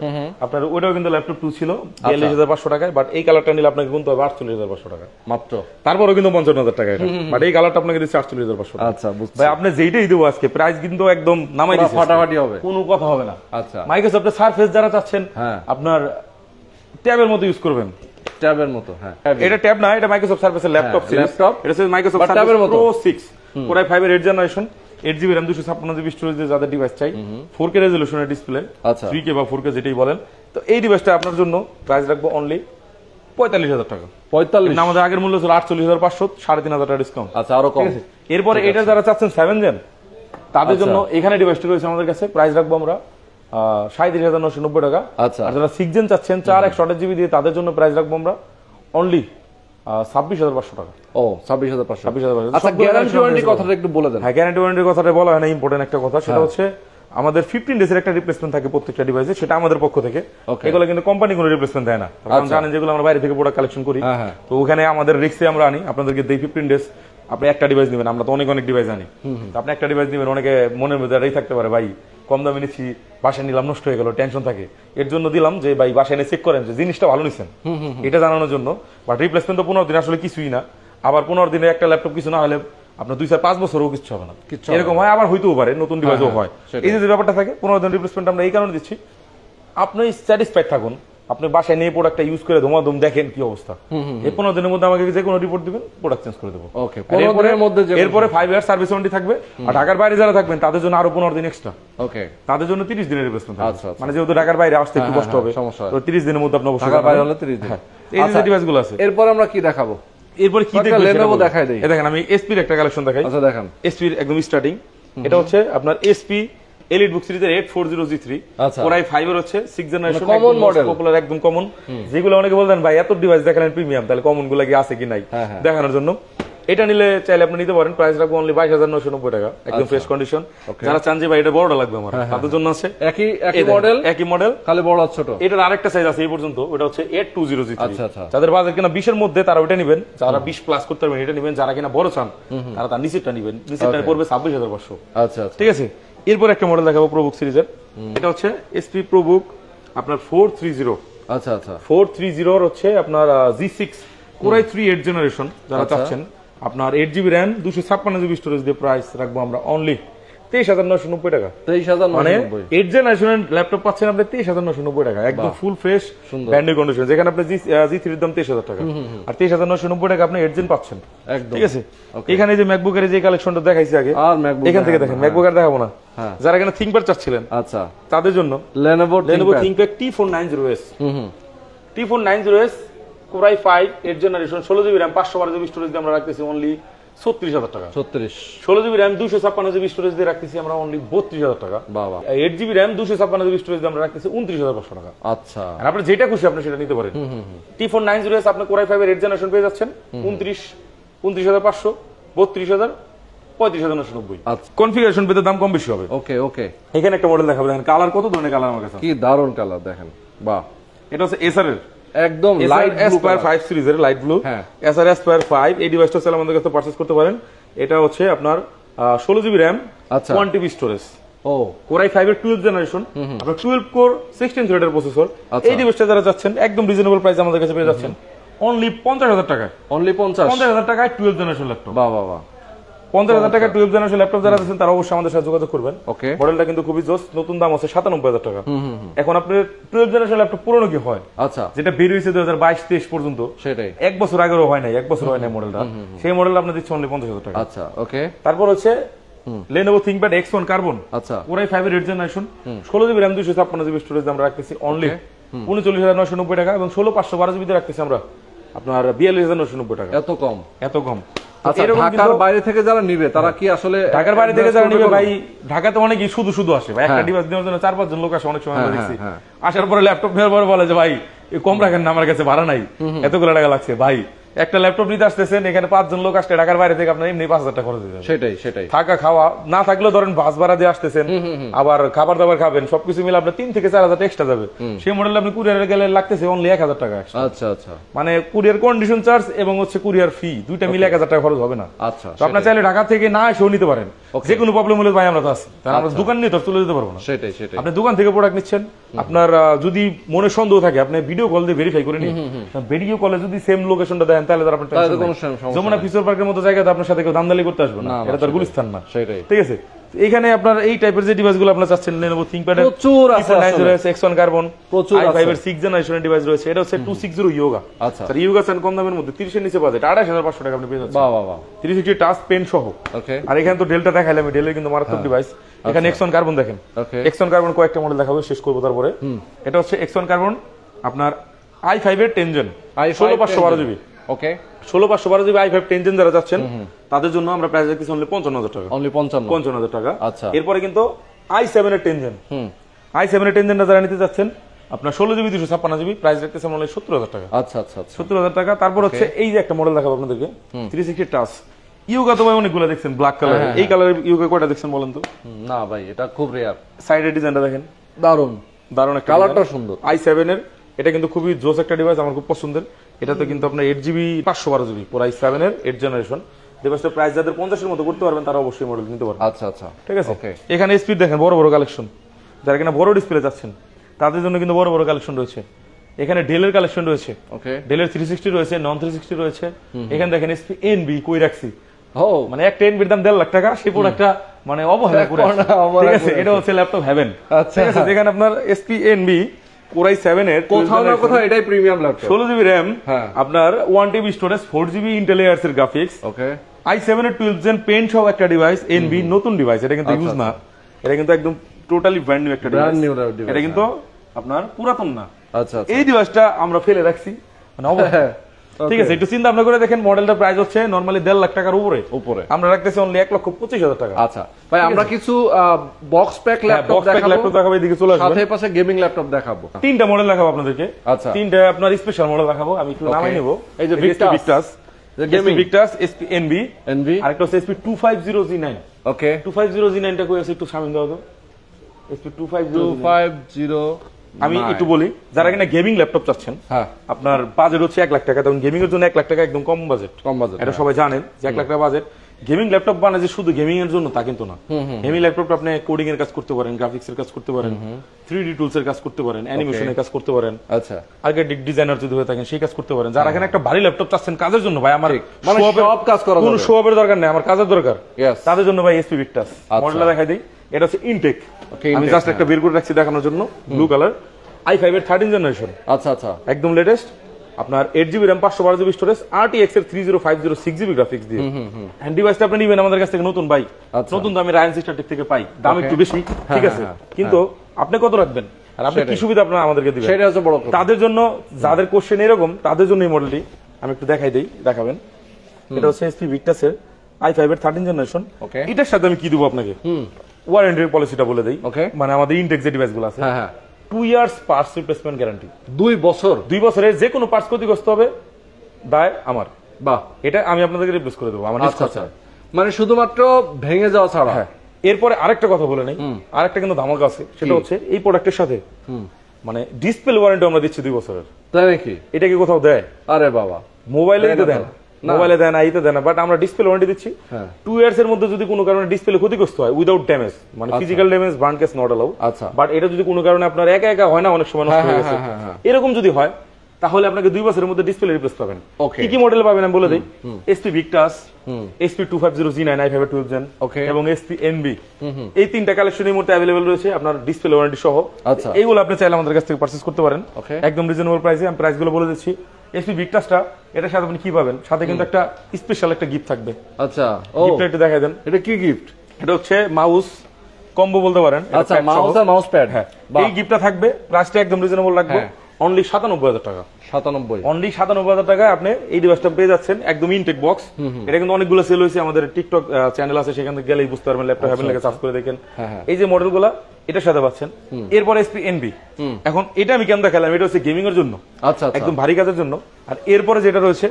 আপনার ওইটাও কিন্তু ল্যাপটপ 2 ছিল 42500 টাকায়, বাট এই কালারটা নিলে আপনাকে গুনতে হবে 48500 টাকা মাত্র। তারপরও কিন্তু 55000 টাকা এটা, বাট এই কালারটা আপনাকে দিচ্ছে 48500 টাকা। আচ্ছা, ভাই আপনি যেইটাই দেবো আজকে প্রাইস কিন্তু একদম নামাই দিচ্ছে, ফাটাফাটি হবে, কোনো কথা হবে না। আচ্ছা, মাইক্রোসফটের সারফেস যারা চাচ্ছেন আপনার ট্যাবের মতো ইউজ করবেন, ট্যাবের মতো, হ্যাঁ এটা ট্যাব না, এটা মাইক্রোসফট সারফেসের ল্যাপটপ সিরিজ। এটা হচ্ছে Microsoft surface pro 6 Core i5 এর 8 generation, 8GB RAM 256GB storage দিয়ে যাদের ডিভাইস চাই, 4K রেজোলিউশনের ডিসপ্লে, 3K বা 4K যেটাই বলেন। তো এই ডিভাইসটা আপনার জন্য প্রাইস রাখবো অনলি 45000 টাকা। 45 না, আমাদের আগের মূল্য ছিল 48500, 3500 টাকা ডিসকাউন্ট। আচ্ছা, আরো কম। এরপরে এটা যারা চাচ্ছেন 7 জেন, তাদের জন্য এখানে ডিভাইসটা রয়েছে আমাদের কাছে, প্রাইস রাখবো আমরা 37990 টাকা। আচ্ছা, আর যারা 6 জেন চাচ্ছেন 4128GB দিয়ে, তাদের জন্য প্রাইস রাখবো আমরা অনলি 26500 টাকা। ও 26500। আচ্ছা, গ্যারান্টি ওয়ারেন্টি কথাটা একটু বলে দেন। হ্যাঁ, গ্যারান্টি ওয়ারেন্টি কথাটা বলা হয় না, ইম্পর্টেন্ট একটা কথা, সেটা হচ্ছে আমাদের 15 ডেজের একটা রিপ্লেসমেন্ট থাকে প্রত্যেকটা ডিভাইসে, সেটা আমাদের পক্ষ থেকে। এগুলো কিন্তু কোম্পানি কোনো রিপ্লেসমেন্ট দেয় না, কারণ জানেন যেগুলো আমরা বাইরে থেকে প্রোডাক্ট কালেকশন করি, তো ওখানে আমাদের রিস্কে আমরা আনি, আপনাদেরকে দেই 15 ডেজ। আপনি একটা ডিভাইস নেবেন, আমরা তো অনেক ডিভাইস আনি, আপনি একটা ডিভাইস নেবেন, অনেকে মনের মধ্যে এটাই থাকতে পারে ভাই কম দামে নিচ্ছি, বাসায় নিলাম নষ্ট হয়ে গেল, টেনশন থাকে, এর জন্য দিলাম যে ভাই বাসায় এনে চেক করেন যে জিনিসটা ভালো নিছেন, এটা জানানোর জন্য। বাট রিপ্লেসমেন্ট তো 15 দিন আসলে কিছুই না। আবার 15 দিনে একটা ল্যাপটপ কিছু না হলে আপনার 2-4-5 বছরও কিছু হবে না, এরকম হয়। আবার হইতেও পারে নতুন ডিভাইসও হয়, এই যে ব্যাপারটা থাকে। 15 দিন রিপ্লেসমেন্ট আমরা এই কারণে দিচ্ছি, আপনি স্যাটিসফাইড থাকুন, আপনি বাসায় নিয়ে প্রোডাক্টটা ইউজ করে ধুমাধুম দেখেন কি অবস্থা। এই 15 দিনের মধ্যে আমাকে যে কোনো রিপোর্ট দিবেন, প্রোডাক্ট চেঞ্জ করে দেবো। এরপরে 5 ইয়ার সার্ভিস ওয়ারেন্টি থাকবে। আর ঢাকার বাইরে যারা থাকবেন তাদের জন্য আরো 15 দিন এক্সট্রা, তাদের জন্য 30 দিনের রিপ্লেসমেন্ট থাকবে। মানে যেহেতু ঢাকার বাইরে আসতে একটু কষ্ট হবে, তো 30 দিনের মধ্যে আপনি অবশ্যই ঢাকার বাইরে হলে 30 দিন। এই যে ডিভাইসগুলো আছে, এরপর আমরা কি দেখাবো? এরপর কি দেখবেন লেনোভো দেখাই দেই। দেখেন আমি এসপি এর একটা কালেকশন দেখাই। আচ্ছা দেখান। এসপি এর একদম স্টার্টিং, এটা হচ্ছে আপনার এসপি এলিট বুক সিরিজের 840G3 কোরাই 5 এর হচ্ছে 6th generation, common model, popular একদম কমন। যেগুলো অনেকে বলতেন ভাই এত ডিভাইস দেখালেন প্রিমিয়াম, তাহলে কমন গুলো কি আছে কি নাই দেখানোর জন্য। এটা নিলে চাইলে আপনি নিতে পারেন, প্রাইস রাখবো অনলি 22,990 টাকা, একদম ফ্রেশ কন্ডিশন। যারা চান যে ভাই এটা বড়টা লাগবে আমার, তাদের জন্য আছে একই মডেল খালি বড় ছোট। এটার আরেকটা সাইজ আছে এই পর্যন্ত, ওটা হচ্ছে 820G3। যাদের বাজেট কিনা 20 এর মধ্যে তারা ওটা নেবেন, যারা 20 প্লাস করতে পারবেন এটা নেবেন, যারা কিনা বড় চান তারা তার নিচেরটা নেবেন, নিচেরটা পড়বে 26,500। আচ্ছা ঠিক আছে। এরপর একটা মডেল দেখাবো প্রোবুক সিরিজের, এটা হচ্ছে এসপি প্রোবুক আপনার 430। আচ্ছা 430 হচ্ছে আপনার G6 কোরাই 3 8th জেনারেশন। যারা চাচ্ছেন আপনার 8GB RAM 256GB স্টোরেজ দিয়ে প্রাইস রাখবো আমরা অনলি 23,990 টাকা। 23,990 মানে 8th জেনারেশনের ল্যাপটপ পাচ্ছেন আপনি 23,990 টাকা, একদম ফুল ফ্রেশ ব্র্যান্ড কন্ডিশন। যেখানে আপনি G3 এর দাম 23,000 টাকা, আর 23,990 টাকা আপনি 8th জেন পাচ্ছেন। ঠিক আছে। এখানে যে ম্যাকবুকের যে কালেকশনটা দেখাইছি আগে, এখান থেকে দেখেন, ম্যাকবুক আর দেখাবো না। যারা এখানে থিংকপ্যাড চাচ্ছিলেন, আচ্ছা তাদের জন্য Lenovo ThinkPad T490S। T490S core i 5 8th generation, 16GB RAM 512GB storage দিয়ে আমরা রাখতেছি অনলি 36,000 টাকা। 16GB RAM 256GB স্টোরেজ দিয়ে রাখতেছি আমরা অনলি 32,000 টাকা। 8GB RAM 256GB স্টোরেজ দিয়ে আমরা রাখতেছি 29,500 টাকা। আচ্ছা, আর আপনি যেটা খুশি আপনি সেটা নিতে পারেন। T490S আপনি কোরাই 5 এর 8th জেনারেশন পেয়ে যাচ্ছেন 29,500, 32,000, 35,990। কনফিগারেশন পেতে দাম কম বেশি হবে। ওকে এখানে একটা মডেল দেখাবো, দেখেন কালার কত ধরনের কালার আমার কাছে, কি দারুণ কালার দেখেন। বাহ, এটা হচ্ছে এসার এর একদম লাইট Aspire 5 সিরিজের লাইট ব্লু। এসার Aspire 5 এই ডিভাইসটা চাইলে আমাদের কাছে পারচেজ করতে পারেন। এটা হচ্ছে আপনার 16GB RAM 1TB storage. Core i 5 এর 12th জেনারেশন, আপনার 12 কোর 16 থ্রেডের প্রসেসর। এই ডিভাইসটা যারা চাচ্ছেন একদম রিজনেবল প্রাইস আমাদের কাছে পেয়ে যাচ্ছেন অনলি 50,000 টাকায়। অনলি 50,000 টাকায় 12th জেনারেশন ল্যাপটপ। বাহ 50,000 টাকা 12th জেনারেশন ল্যাপটপ যারা আছেন তারা অবশ্যই আমাদের সাথে যোগাযোগ করবেন। মডেলটা কিন্তু খুবই জোস, নতুন দাম আছে 97,000 টাকা। এখন আপনার 12th জেনারেশন ল্যাপটপ পুরনো কি হয়, আচ্ছা যেটা বের হয়েছে 2022-23 পর্যন্ত, সেটাই এক বছর আগেও হয় নাই, এক বছর হয় নাই মডেলটা, সেই মডেল আপনি দিচ্ছেন অনলি 50,000 টাকা। আচ্ছা ওকে। তারপর হচ্ছে Lenovo ThinkPad X1 Carbon, আচ্ছা কোরাই 5 এর 8th generation, 16GB RAM 256GB storage আমরা রাখতেছি অনলি 39,990 টাকা, এবং 16/512GB দিয়ে রাখতেছি আমরা আপনার 42,990 টাকা। এত কম। আচ্ছা, ঢাকার বাইরে থেকে যারা নিবে তারা কি আসলে, ঢাকার বাইরে থেকে যারা নিবে ভাই, ঢাকাতে অনেকেই শুধু আসে ভাই, একটা ডিভাইস নেওয়ার জন্য 4-5 জন লোক আসে অনেক সময় আমরা দেখছি। আসার পরে ল্যাপটপ নেওয়ার পরে বলে যে ভাই কম রাখেন না, আমার কাছে ভাড়া নাই, এতগুলো টাকা লাগছে। ভাই একটা ল্যাপটপ নিতে আসতেছেন, এখানে 5 জন লোক আসলে ঢাকার বাইরে থেকে আপনার এমনি 5,000 টাকা খরচ হয়ে যাবে। সেটাই থাকা খাওয়া না থাকলেও ধরেন বাস ভাড়া দিয়ে আসতেছেন, আবার খাবার দাবার খাবেন, সবকিছু মিলে আপনার 3 থেকে 4,000 এক্সট্রা যাবে। সেই মডেল আপনি কুরিয়ারে গেলে লাগতেছে অনলি 1,000 টাকা। আচ্ছা মানে কুরিয়ার কন্ডিশন চার্জ এবং হচ্ছে কুরিয়ার ফি দুইটা মিলে 1,000 টাকা খরচ হবে না। আচ্ছা, তো আপনার চাইলে ঢাকা থেকে না এসেও নিতে পারেন, যে কোনো প্রবলেম হলে ভাই আমরা তো আছি, কারণ আমরা দোকান নিয়ে তো চলে যেতে পারবো না। সেটাই আপনি দোকান থেকে প্রোডাক্ট নিচ্ছেন, আপনার যদি মনে সন্দেহ থাকে আপনি ভিডিও কল দিয়ে ভেরিফাই করে নিন। ভিডিও কলে যদি সেম লোকেশনটা দেন তাহলে তার আপনার যমুনা ফিউচার পার্কের মতো জায়গাতে আপনার সাথে কেউ দামদালি করতে আসবে না, এটা তার গুলিস্তান না। সেটাই ঠিক আছে। এখানে আপনার এই টাইপের যে ডিভাইসগুলো আপনারা চাচ্ছেন, Lenovo ThinkPad এর প্রচুর আছে, X1 Carbon, প্রচুর i5 এর 6th জেনারেশনের ডিভাইস রয়েছে। এটা হচ্ছে 260 Yoga। আচ্ছা স্যার, Yoga স্যার কম দামের মধ্যে 30 এর নিচে বাজেট 28,500 টাকা আপনি পেয়ে যাচ্ছেন। বাহ 360 টাচ পেন সহ। ওকে, আর এখানে তো ডেলটা দেখাইলাম, ডেলের কিন্তু মারাত্মক ডিভাইস। এখানে X1 Carbon দেখেন, X1 Carbon কয়েকটা মডেল দেখাবো, শেষ করব তারপরে। এটা হচ্ছে X1 Carbon আপনার i5 এর 10 জেন 16/512GB। ওকে, 16/512GB i5 10 জেন যারা যাচ্ছেন তাদের জন্য আমরা প্রাইস রাখতেছি অনলি 55,000 টাকা। অনলি 55,000 টাকা। আচ্ছা, এরপরে কিন্তু i7 এর 10 জেন, i7 এর 10 জেনটা যারা নিতে যাচ্ছেন আপনার 16GB 256GB প্রাইস রাখতেছি অনলি 70,000 টাকা। আচ্ছা 70,000 টাকা। তারপর হচ্ছে এই যে একটা মডেল দেখাবো আপনাদেরকে, 360 টাচ ইউগা। তো ভাই অনেকগুলো দেখছেন ব্ল্যাক কালার, এই কালারের ইউগা কয়টা দেখছেন বলেন তো? না ভাই, এটা খুব রেয়ার। সাইডের ডিজাইনটা দেখেন, দারুণ একটা কালারটা সুন্দর। i7 এর এটা কিন্তু খুবই জোস একটা ডিভাইস, আমার খুব পছন্দের। এটাতে কিন্তু আপনার 8GB 512GB পুরো i7 এর 8th জেনারেশন। ডিভাইসটার প্রাইস যাদের 50 এর মতো করতে পারবেন তারা অবশ্যই মডেল নিতে পারবেন। আচ্ছা আচ্ছা, ঠিক আছে। ওকে। এখানে স্পিড দেখেন, বড় বড় কালেকশন, যারা কিনা বড় ডিসপ্লে যাচ্ছেন তাদের জন্য কিন্তু বড় বড় কালেকশন রয়েছে। এখানে ডেলের কালেকশন রয়েছে, ওকে। ডেলের 360 রয়েছে, নন 360 রয়েছে। এখানে দেখেন এসপি এনবি কই রাখছি, ও মানে একটা এনবির দাম 1.5 লাখ টাকা, সে পুরো একটা মানে অবহেলা করে আছে। ঠিক আছে, এটা হচ্ছে ল্যাপটপ হেভেন। আচ্ছা। ঠিক আছে, যেখানে আপনার এসপি এনবি কোরাই 7 এর কোথাও না কোথাও এটাই প্রিমিয়াম ল্যাপটপ। 16GB RAM, হ্যাঁ। আপনার 1TB storage, 4GB Intel ARS এর গ্রাফিক্স, ওকে। i7 এর 12th জেন পেন সহ একটা ডিভাইস, এনবি নতুন ডিভাইস, এটা কিন্তু ইউজ না, এটা কিন্তু একদম টোটালি ব্র্যান্ড নিউ একটা ব্র্যান্ড ডিভাইস। নিউ ডিভাইস, এটা কিন্তু আপনার পুরাতন না। আচ্ছা আচ্ছা, এই ডিভাইসটা আমরা ফেলে রাখছি, মানে হ্যাঁ, ঠিক আছে। একটু চিন্তা ভাবনা করে দেখেন, মডেলটার প্রাইস হচ্ছে নরমালি 1.5 লাখ টাকার উপরে, আমরা রাখতেছি অনলি 1,25,000 টাকা। আচ্ছা ভাই, আমরা কিছু বক্স প্যাক ল্যাপটপ ল্যাপটপ দেখাবো, এদিকে চলে আসবেন, সাথে পাশে গেমিং ল্যাপটপ দেখাবো। তিনটা মডেল দেখাবো আপনাদেরকে। আচ্ছা, তিনটা আপনার স্পেশাল মডেল দেখাবো, আমি একটু নামাই নেব। এই যে Victus, gaming Victus, SP NB, আরেকটা হচ্ছে এসপি 250G9। ওকে, 250G9 টা কই আছে একটু সামনে দাও তো। এসপি 250, আমি একটু বলি, যারা কিনা গেমিং ল্যাপটপ চাচ্ছেন, হ্যাঁ, আপনার বাজেট হচ্ছে 1 লাখ টাকা, তখন গেমিং এর জন্য 1 লাখ টাকা একদম কম বাজেট, এটা সবাই জানেন যে 1 লাখ টাকা বাজেট। গেমিং ল্যাপটপ বানায় যে শুধু গেমিং এর জন্য তা কিন্তু না। গেমিং ল্যাপটপটা আপনি কোডিং এর কাজ করতে পারেন, গ্রাফিক্স এর কাজ করতে পারেন, 3D টুলস এর কাজ করতে পারেন, অ্যানিমেশনের কাজ করতে পারেন, আচ্ছা, আর্কিটেক্ট ডিজাইনার যদি হয়ে থাকেন সেই কাজ করতে পারেন। যারা এখানে একটা ভারী ল্যাপটপ চাচ্ছেন কাজের জন্য, ভাই আমার মানে সব কাজ করা কোনো শো অফের দরকার নেই, আমার কাজের দরকার, Yes. তাদের জন্য ভাই এসপি ভিক্টাস মডেলটা দেখাই দিই। এটা হচ্ছে ইনটেক, আমি জাস্ট একটা বের করে রাখছি দেখানোর জন্য, ব্লু কালার, i5 এর 13 জেনারেশন, আচ্ছা আচ্ছা, একদম লেটেস্ট, আপনার 8GB RAM 512GB storage, RTX এর 3050 6GB গ্রাফিক্স দিয়ে। হ্যান্ড ডিভাইসটা আপনি নিবেন আমাদের কাছ থেকে নতুন ভাই, নতুন দামে রায়ান সিস্টেমটিক থেকে পাই, দাম একটু বেশি, ঠিক আছে, কিন্তু আপনি কত রাখবেন আর আপনি কি সুবিধা আপনারা আমাদেরকে দিবেন, সেটা হচ্ছে বড় কথা। তাদের জন্য, যাদের কোশ্চেন এরকম তাদের জন্য এই মডেলটি আমি একটু দেখাই দেই, দেখাবেন। এটা হচ্ছে এসপি ভিক্টাসের i5 এর 13 জেনারেশন। এটার সাথে আমি কি দেবো আপনাকে, ওয়ারেন্টি পলিসিটা বলে দেই। মানে আমাদের ইনটেক যে ডিভাইসগুলো আছে, 2 ইয়ার্স পার্টস রিপ্লেসমেন্ট গ্যারান্টি, 2 বছর, 2 বছরের যে কোনো পার্টস ক্ষতিগ্রস্ত হবে দায় আমার, বাহ, এটা আমি আপনাদেরকে রিপ্লেস করে দেবো আমার আচ্ছা আচ্ছা, মানে শুধুমাত্র ভেঙে যাওয়া ছাড়া। হ্যাঁ, এরপরে আরেকটা কথা বলে নেই, আরেকটা কিন্তু ধামাকা আছে, সেটা হচ্ছে এই প্রোডাক্টের সাথে মানে ডিসপ্লে ওয়ারেন্টি আমরা দিচ্ছি 2 বছরের। তাই নাকি? এটা কি কোথাও দেয়? আরে বাবা, মোবাইলে তো দেন, মোবাইলে দেন, আইতে দেন, বাট আমরা ডিসপ্লে ওয়ারেন্টি দিচ্ছি 2 ইয়ার্স এর মধ্যে যদি কোনো কারণে ডিসপ্লে ক্ষতিগ্রস্ত হয় উইদাউট ড্যামেজ, মানে physical damage, burn case not allow. আচ্ছা, বাট এটা যদি কোনো কারণে আপনার একা একা হয় না, অনেক সময় নষ্ট হয়ে গেছে, এরকম যদি হয় তাহলে আপনাকে 2 বছরের মধ্যে ডিসপ্লে রিপ্লেস পাবেন। কি কি মডেল পাবেন আমি বলে দেই, SP Victus, SP 250G9 i5 এর 12th জেন এবং এসপি এনবি, এই তিনটা কালেকশন এই মুহূর্তে अवेलेबल রয়েছে আপনার ডিসপ্লে ওয়ারেন্টি সহ। এইগুলো আপনি চাইলে আমাদের কাছ থেকে পারচেজ করতে পারেন একদম রিজনেবল প্রাইসে। আমি প্রাইসগুলো বলে দিচ্ছি। এসপি ভিক্টাসটা এটার সাথে আপনি কি পাবেন, সাথে কিন্তু একটা স্পেশাল একটা গিফট থাকবে। আচ্ছা, গিফটটা একটু দেখাই দেন। এটা কি গিফট? এটা হচ্ছে মাউস কম্বো বলতে পারেন। আচ্ছা, মাউস আর মাউস প্যাড। হ্যাঁ, এই গিফটটা থাকবে, প্রাইসটা একদম রিজনেবল রাখবো, অনলি 97,000 টাকা। 97, অনলি 97,000 টাকায় আপনি এই ডিভাইসটা পেয়ে যাচ্ছেন, একদম ইনটেক বক্স। এটা কিন্তু অনেকগুলো সেল হয়েছে, আমাদের টিকটক চ্যানেল আছে, সেখান থেকে গেলেই বুঝতে পারবেন, ল্যাপটপ হ্যাভেন লেগে সার্চ করে দেখেন। এই যে মডেলগুলো এটার সাথে পাচ্ছেন। এরপর এসপি এনবি, এখন এটা আমি কেন দেখালাম, এটা হচ্ছে গেমিং এর জন্য, আচ্ছা, একদম ভারী কাজের জন্য। আর এরপরে যেটা রয়েছে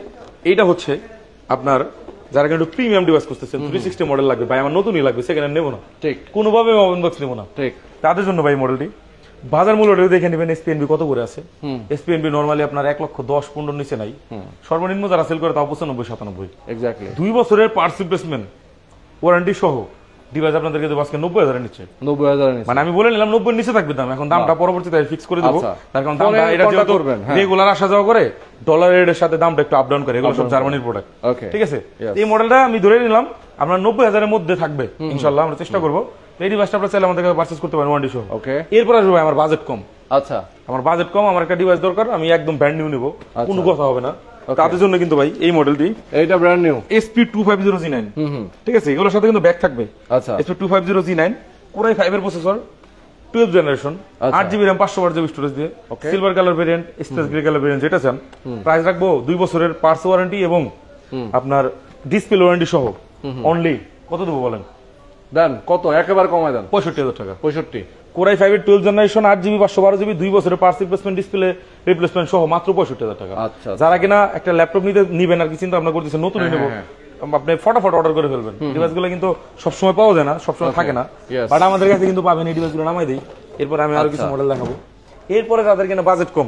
এইটা হচ্ছে আপনার যারা কিন্তু প্রিমিয়াম ডিভাইস করতেছেন, 360 মডেল লাগবে ভাই, আমার নতুনই লাগবে, সেকেন্ড হ্যান্ড নেবো না, ঠিক কোনোভাবে আমি ওপেন বক্স নেবো না, ঠিক তাদের জন্য ভাই মডেলটি। বাজার মূল্যটা দেখে নেবেন এসপিএনবি কত করে আছে। এসপিএনবি নরমালি আপনার 1,10,15 নিচে নাই, সর্বনিম্ন যারা সেল করে তাও 95-97। এক্স্যাক্টলি 2 বছরের পার্টস রিপ্লেসমেন্ট ওয়ারেন্টি সহ ডিভাইস আপনাদেরকে দেবো আজকে 90,000 নিচে। 90,000 মানে আমি বলে নিলাম 90 নিচে থাকবে দাম, এখন দামটা পরবর্তীতে ফিক্স করে দেবো, তার কারণ দামটা এটা যেহেতু রেগুলার আসা যাওয়া করে, ডলার রেটের সাথে দামটা একটু আপ ডাউন করে, এগুলো সব জার্মানির প্রোডাক্ট, ঠিক আছে। এই মডেলটা আমি ধরে নিলাম আমরা 90,000 এর মধ্যে থাকবে ইনশাআল্লাহ, আমরা চেষ্টা করবো। এই ডিভাইসটা আপনারা চাইলে আমাদের কাছে পারচেজ করতে পারেন ওয়ারেন্টি সহ। এরপর আসবে আমার বাজেট কম। আচ্ছা, আমার বাজেট কম, আমার একটা ডিভাইস দরকার, আমি একদম ব্র্যান্ড নিউ নিব, কোনো কথা হবে না, তাদের জন্য কিন্তু ভাই এই মডেলটি, এইটা ব্র্যান্ড নিউ এসপি 250G9, ঠিক আছে। এগুলোর সাথে কিন্তু ব্যাক থাকবে। আচ্ছা, এসপি 250G9 কোরাই 5 এর processor, 12th generation, 8GB RAM 512GB storage দিয়ে, silver colour variant, space grey colour variant, যেটা চান। প্রাইস রাখবো 2 বছরের পার্টস ওয়ারেন্টি এবং আপনার ডিসপ্লে ওয়ারেন্টি সহ। অনলি কত দেবো বলেন? দেন কত, একেবারে কমায় দেন, 65,000 টাকা। 65 কোরাই 5 এর 12th জেনারেশন, 8GB 512GB, 2 বছরের পার্টস রিপ্লেসমেন্ট, ডিসপ্লে রিপ্লেসমেন্ট সহ মাত্র 65,000 টাকা। যারা কিনা একটা ল্যাপটপ নিবেন আর কি চিন্তা ভাবনা করতেছেন, নতুনই নেবো, আপনি ফটাফট অর্ডার করে ফেলবেন। ডিভাইসগুলো কিন্তু সবসময় পাওয়া যায় না, সবসময় থাকে না, বাট আমাদের কাছে কিন্তু পাবেন। এই ডিভাইসগুলো নামাই দিই, এরপর আমি আরো কিছু মডেল দেখাবো। এরপরে যাদের কিনা বাজেট কম,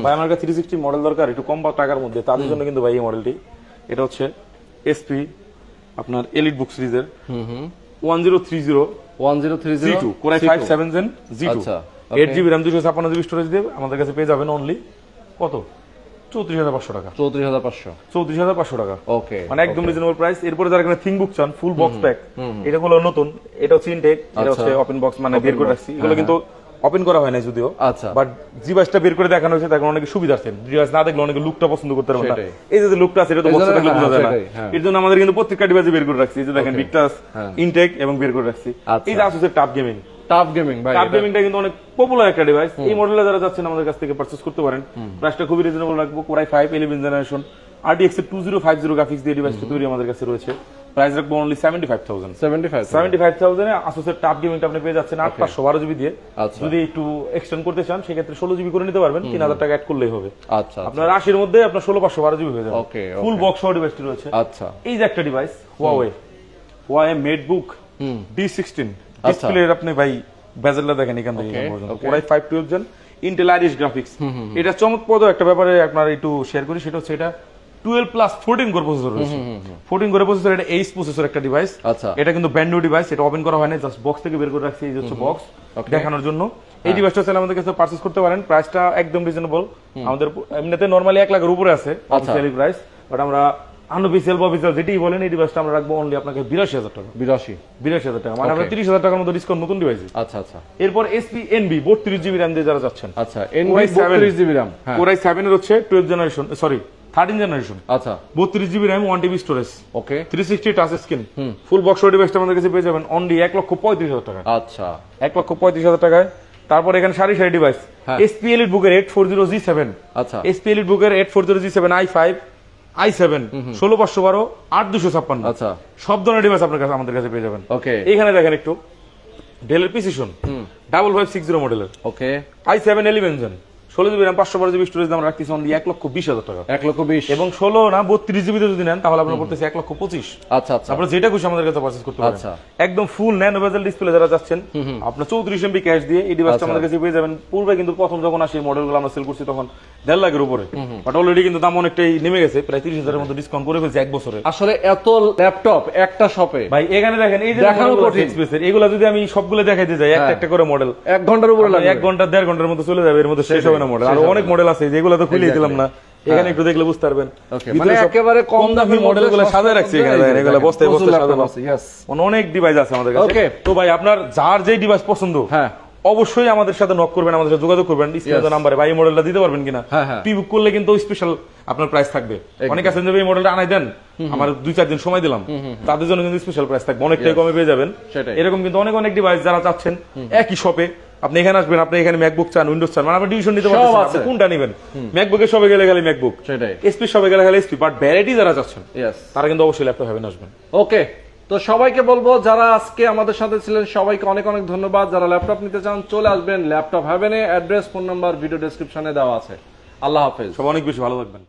ভাই আমার কাছে 360 মডেল দরকার একটু কম টাকার মধ্যে, তাদের জন্য কিন্তু ভাই এই মডেলটি, এটা হচ্ছে এসপি আপনার এলিট বুক সিরিজের 1030 G2 Core i5 7 Gen G2 8GB RAM 256GB storage দিয়ে আমাদের কাছে পেয়ে যাবেন অনলি কত 34,500 টাকা 34,500 টাকা ওকে মানে একদম রিজনেবল প্রাইস। এরপর যারা এখানে থিং বুক চান ফুল বক্স প্যাক, এটা হলো নতুন, এটা হচ্ছে ইনটেক, এটা হচ্ছে ওপেন বক্স মানে বের করে রাখছি, এগুলো কিন্তু ওপেন করা হয় না যদিও, আচ্ছা বাট ডিভাইসটা বের করে দেখানো হয়েছে, তখন অনেকে সুবিধার্থে ডিভাইস না দেখলে অনেকে লুকটা পছন্দ করতে পারবে না। এই যে লুকটা আছে এটা তো বক্সে দেখলে বোঝা যায় না, এর জন্য আমাদের কিন্তু প্রত্যেকটা ডিভাইসে বের করে রাখছি। এই যে দেখেন ভিক্টাস ইনটেক এবং বের করে রাখছি। এই যে আসুসের টাফ গেমিং ভাই, টাফ গেমিংটা কিন্তু অনেক পপুলার একটা ডিভাইস। এই মডেলে যারা যাচ্ছেন আমাদের কাছ থেকে পারচেজ করতে পারেন। প্রাইসটা খুবই রিজনেবল রাখবো। Core i5 11 generation RTX 2050 graphics দিয়ে ডিভাইসটা তৈরি আমাদের কাছে রয়েছে। প্রাইস রাখবো অনলি 75,000 এ আসুসের টাফ গেমিংটা আপনি পেয়ে যাচ্ছেন 8512GB দিয়ে। যদি একটু এক্সটেন্ড করতে চান সেক্ষেত্রে 16GB করে নিতে পারবেন, 3000 টাকা অ্যাড করলেই হবে। আচ্ছা আপনার 80 এর মধ্যে আপনার 16512GB হয়ে যাবে। ফুল বক্স সহ ডিভাইসটি রয়েছে। আচ্ছা এই যে একটা device Huawei MateBook D16 display আপনি ভাই বেজেলটা দেখেন এখান থেকে Core i5 12 Gen Intel Iris graphics. এটা চমকপ্রদ একটা ব্যাপারে আপনার একটু শেয়ার করি, সেটা হচ্ছে এটা 12+14 কোর প্রসেসর রয়েছে। 14 কোর প্রসেসর, এটা এইচ প্রসেসর একটা ডিভাইস। আচ্ছা এটা কিন্তু ব্র্যান্ড নিউ ডিভাইস, এটা ওপেন করা হয় না, জাস্ট বক্স থেকে বের করে রাখছি। এই হচ্ছে বক্স দেখানোর জন্য। এই ডিভাইসটা চাইলে আমাদের কাছে পারচেজ করতে পারেন। প্রাইসটা একদম রিজনেবল। আমাদের এমনিতে নরমালি 1 লাখের উপরে আছে অফিশিয়ালি প্রাইস, বাট আমরা আনঅফিশিয়াল বা অফিশিয়াল যেটাই বলেন এই ডিভাইসটা আমরা রাখবো অনলি আপনাকে 82,000 টাকা। 82,000 টাকা মানে আমরা 30,000 টাকার মতো ডিসকাউন্ট নতুন ডিভাইসে। আচ্ছা আচ্ছা। এরপর SP NB 32GB RAM দিয়ে যারা যাচ্ছেন, আচ্ছা NB 32GB RAM, Core i7 এর হচ্ছে 12 জেনারেশন, সরি 13 জেনারেশন। আচ্ছা 32GB RAM 1TB স্টোরেজ, ওকে 360 টাচ স্ক্রিন, ফুল বক্স ডিভাইসটা আমাদের কাছে পেয়ে যাবেন অনলি 1,35,000 টাকা। আচ্ছা 1,35,000 টাকায়। তারপর এখানে সারি সারি ডিভাইস SP Elite Book এর 840G7, আচ্ছা SP Elite Book এর 840G7 i5 i7 16512 8256, আচ্ছা সব ধরনের ডিভাইস আপনার কাছে আমাদের কাছে পেয়ে যাবেন। ওকে এখানে দেখেন একটু ডেলের প্রিসিশন 5560 মডেলের ওকে i7 11 Gen 16GB RAM 512GB storage আমরা রাখতেছি অনলি 1,20,000 টাকা। 1,20,000 এবং 16 না 32GB যদি নেন তাহলে আপনার পড়তেছে 1,25,000। আচ্ছা আচ্ছা। আপনারা যেটা খুশি আমাদের কাছে পারচেজ করতে পারেন। আচ্ছা একদম ফুল ন্যানো বেজেল ডিসপ্লে যারা যাচ্ছেন আপনার 34 MB ক্যাশ দিয়ে এই ডিভাইসটা আমাদের কাছে পেয়ে যাবেন। পূর্বে কিন্তু প্রথম যখন আসে এই মডেলগুলো আমরা সেল করছি তখন 1.5 লাখের উপরে, বাট অলরেডি কিন্তু দাম অনেকটাই নেমে গেছে, প্রায় 30,000 এর মতো ডিসকাউন্ট করে ফেলছে এক বছরে। আসলে এত ল্যাপটপ একটা শপে ভাই এখানে দেখেন এই যে দেখানো কঠিন স্পেসের এগুলো যদি আমি সবগুলো দেখাইতে যাই একটা একটা করে মডেল 1 ঘন্টার উপরে লাগবে, 1 ঘন্টা 1.5 ঘন্টার মতো চলে যাবে, এর মধ্যে শেষ হবে না মডেল। আর অনেক মডেল আছে যেগুলো তো খুলেই দিলাম না, এখানে একটু দেখলে বুঝতে পারবেন। মানে একেবারে কম দামি মডেলগুলো সাজায় রাখছি এখানে, এগুলো বস্তায় বস্তায় সাজানো আছে। অনেক ডিভাইস আছে আমাদের কাছে। তো ভাই আপনার যার যেই ডিভাইস পছন্দ অবশ্যই আমাদের সাথে নক করবেন, আমাদের সাথে যোগাযোগ করবেন, স্ক্রিনে নাম্বারে ভাই এই মডেলটা দিতে পারবেন কিনা। প্রি-বুক করলে কিন্তু স্পেশাল আপনার প্রাইস থাকবে। অনেক আছেন যে এই মডেলটা আনাই দেন, আমার 2-4 দিন সময় দিলাম, তাদের জন্য কিন্তু স্পেশাল প্রাইস থাকবে, অনেকটাই কমে পেয়ে যাবেন। এরকম কিন্তু অনেক অনেক ডিভাইস যারা চাচ্ছেন একই শপে, আপনি এখানে আসবেন, আপনি এখানে ম্যাকবুক চান, উইন্ডোজ চান, মানে আপনি ডিভিশন নিতে পারবেন, আপনি কোনটা নেবেন। ম্যাকবুকের শপে গেলে গেলে ম্যাকবুক, এসপি শপে গেলে গেলে এসপি, বাট ভ্যারাইটি যারা চাচ্ছেন তারা কিন্তু অবশ্যই ল্যাপটপ হ্যাভেন আসবেন। ওকে, তো সবাইকে বলবো যারা আজকে আমাদের সাথে ছিলেন সবাইকে অনেক অনেক ধন্যবাদ। যারা ল্যাপটপ নিতে চান চলে আসবেন ল্যাপটপ হ্যাভেনে, অ্যাড্রেস ফোন নাম্বার ভিডিও ডেসক্রিপশনে দেওয়া আছে। আল্লাহ হাফেজ, সবাই অনেক বেশি ভালো থাকবেন।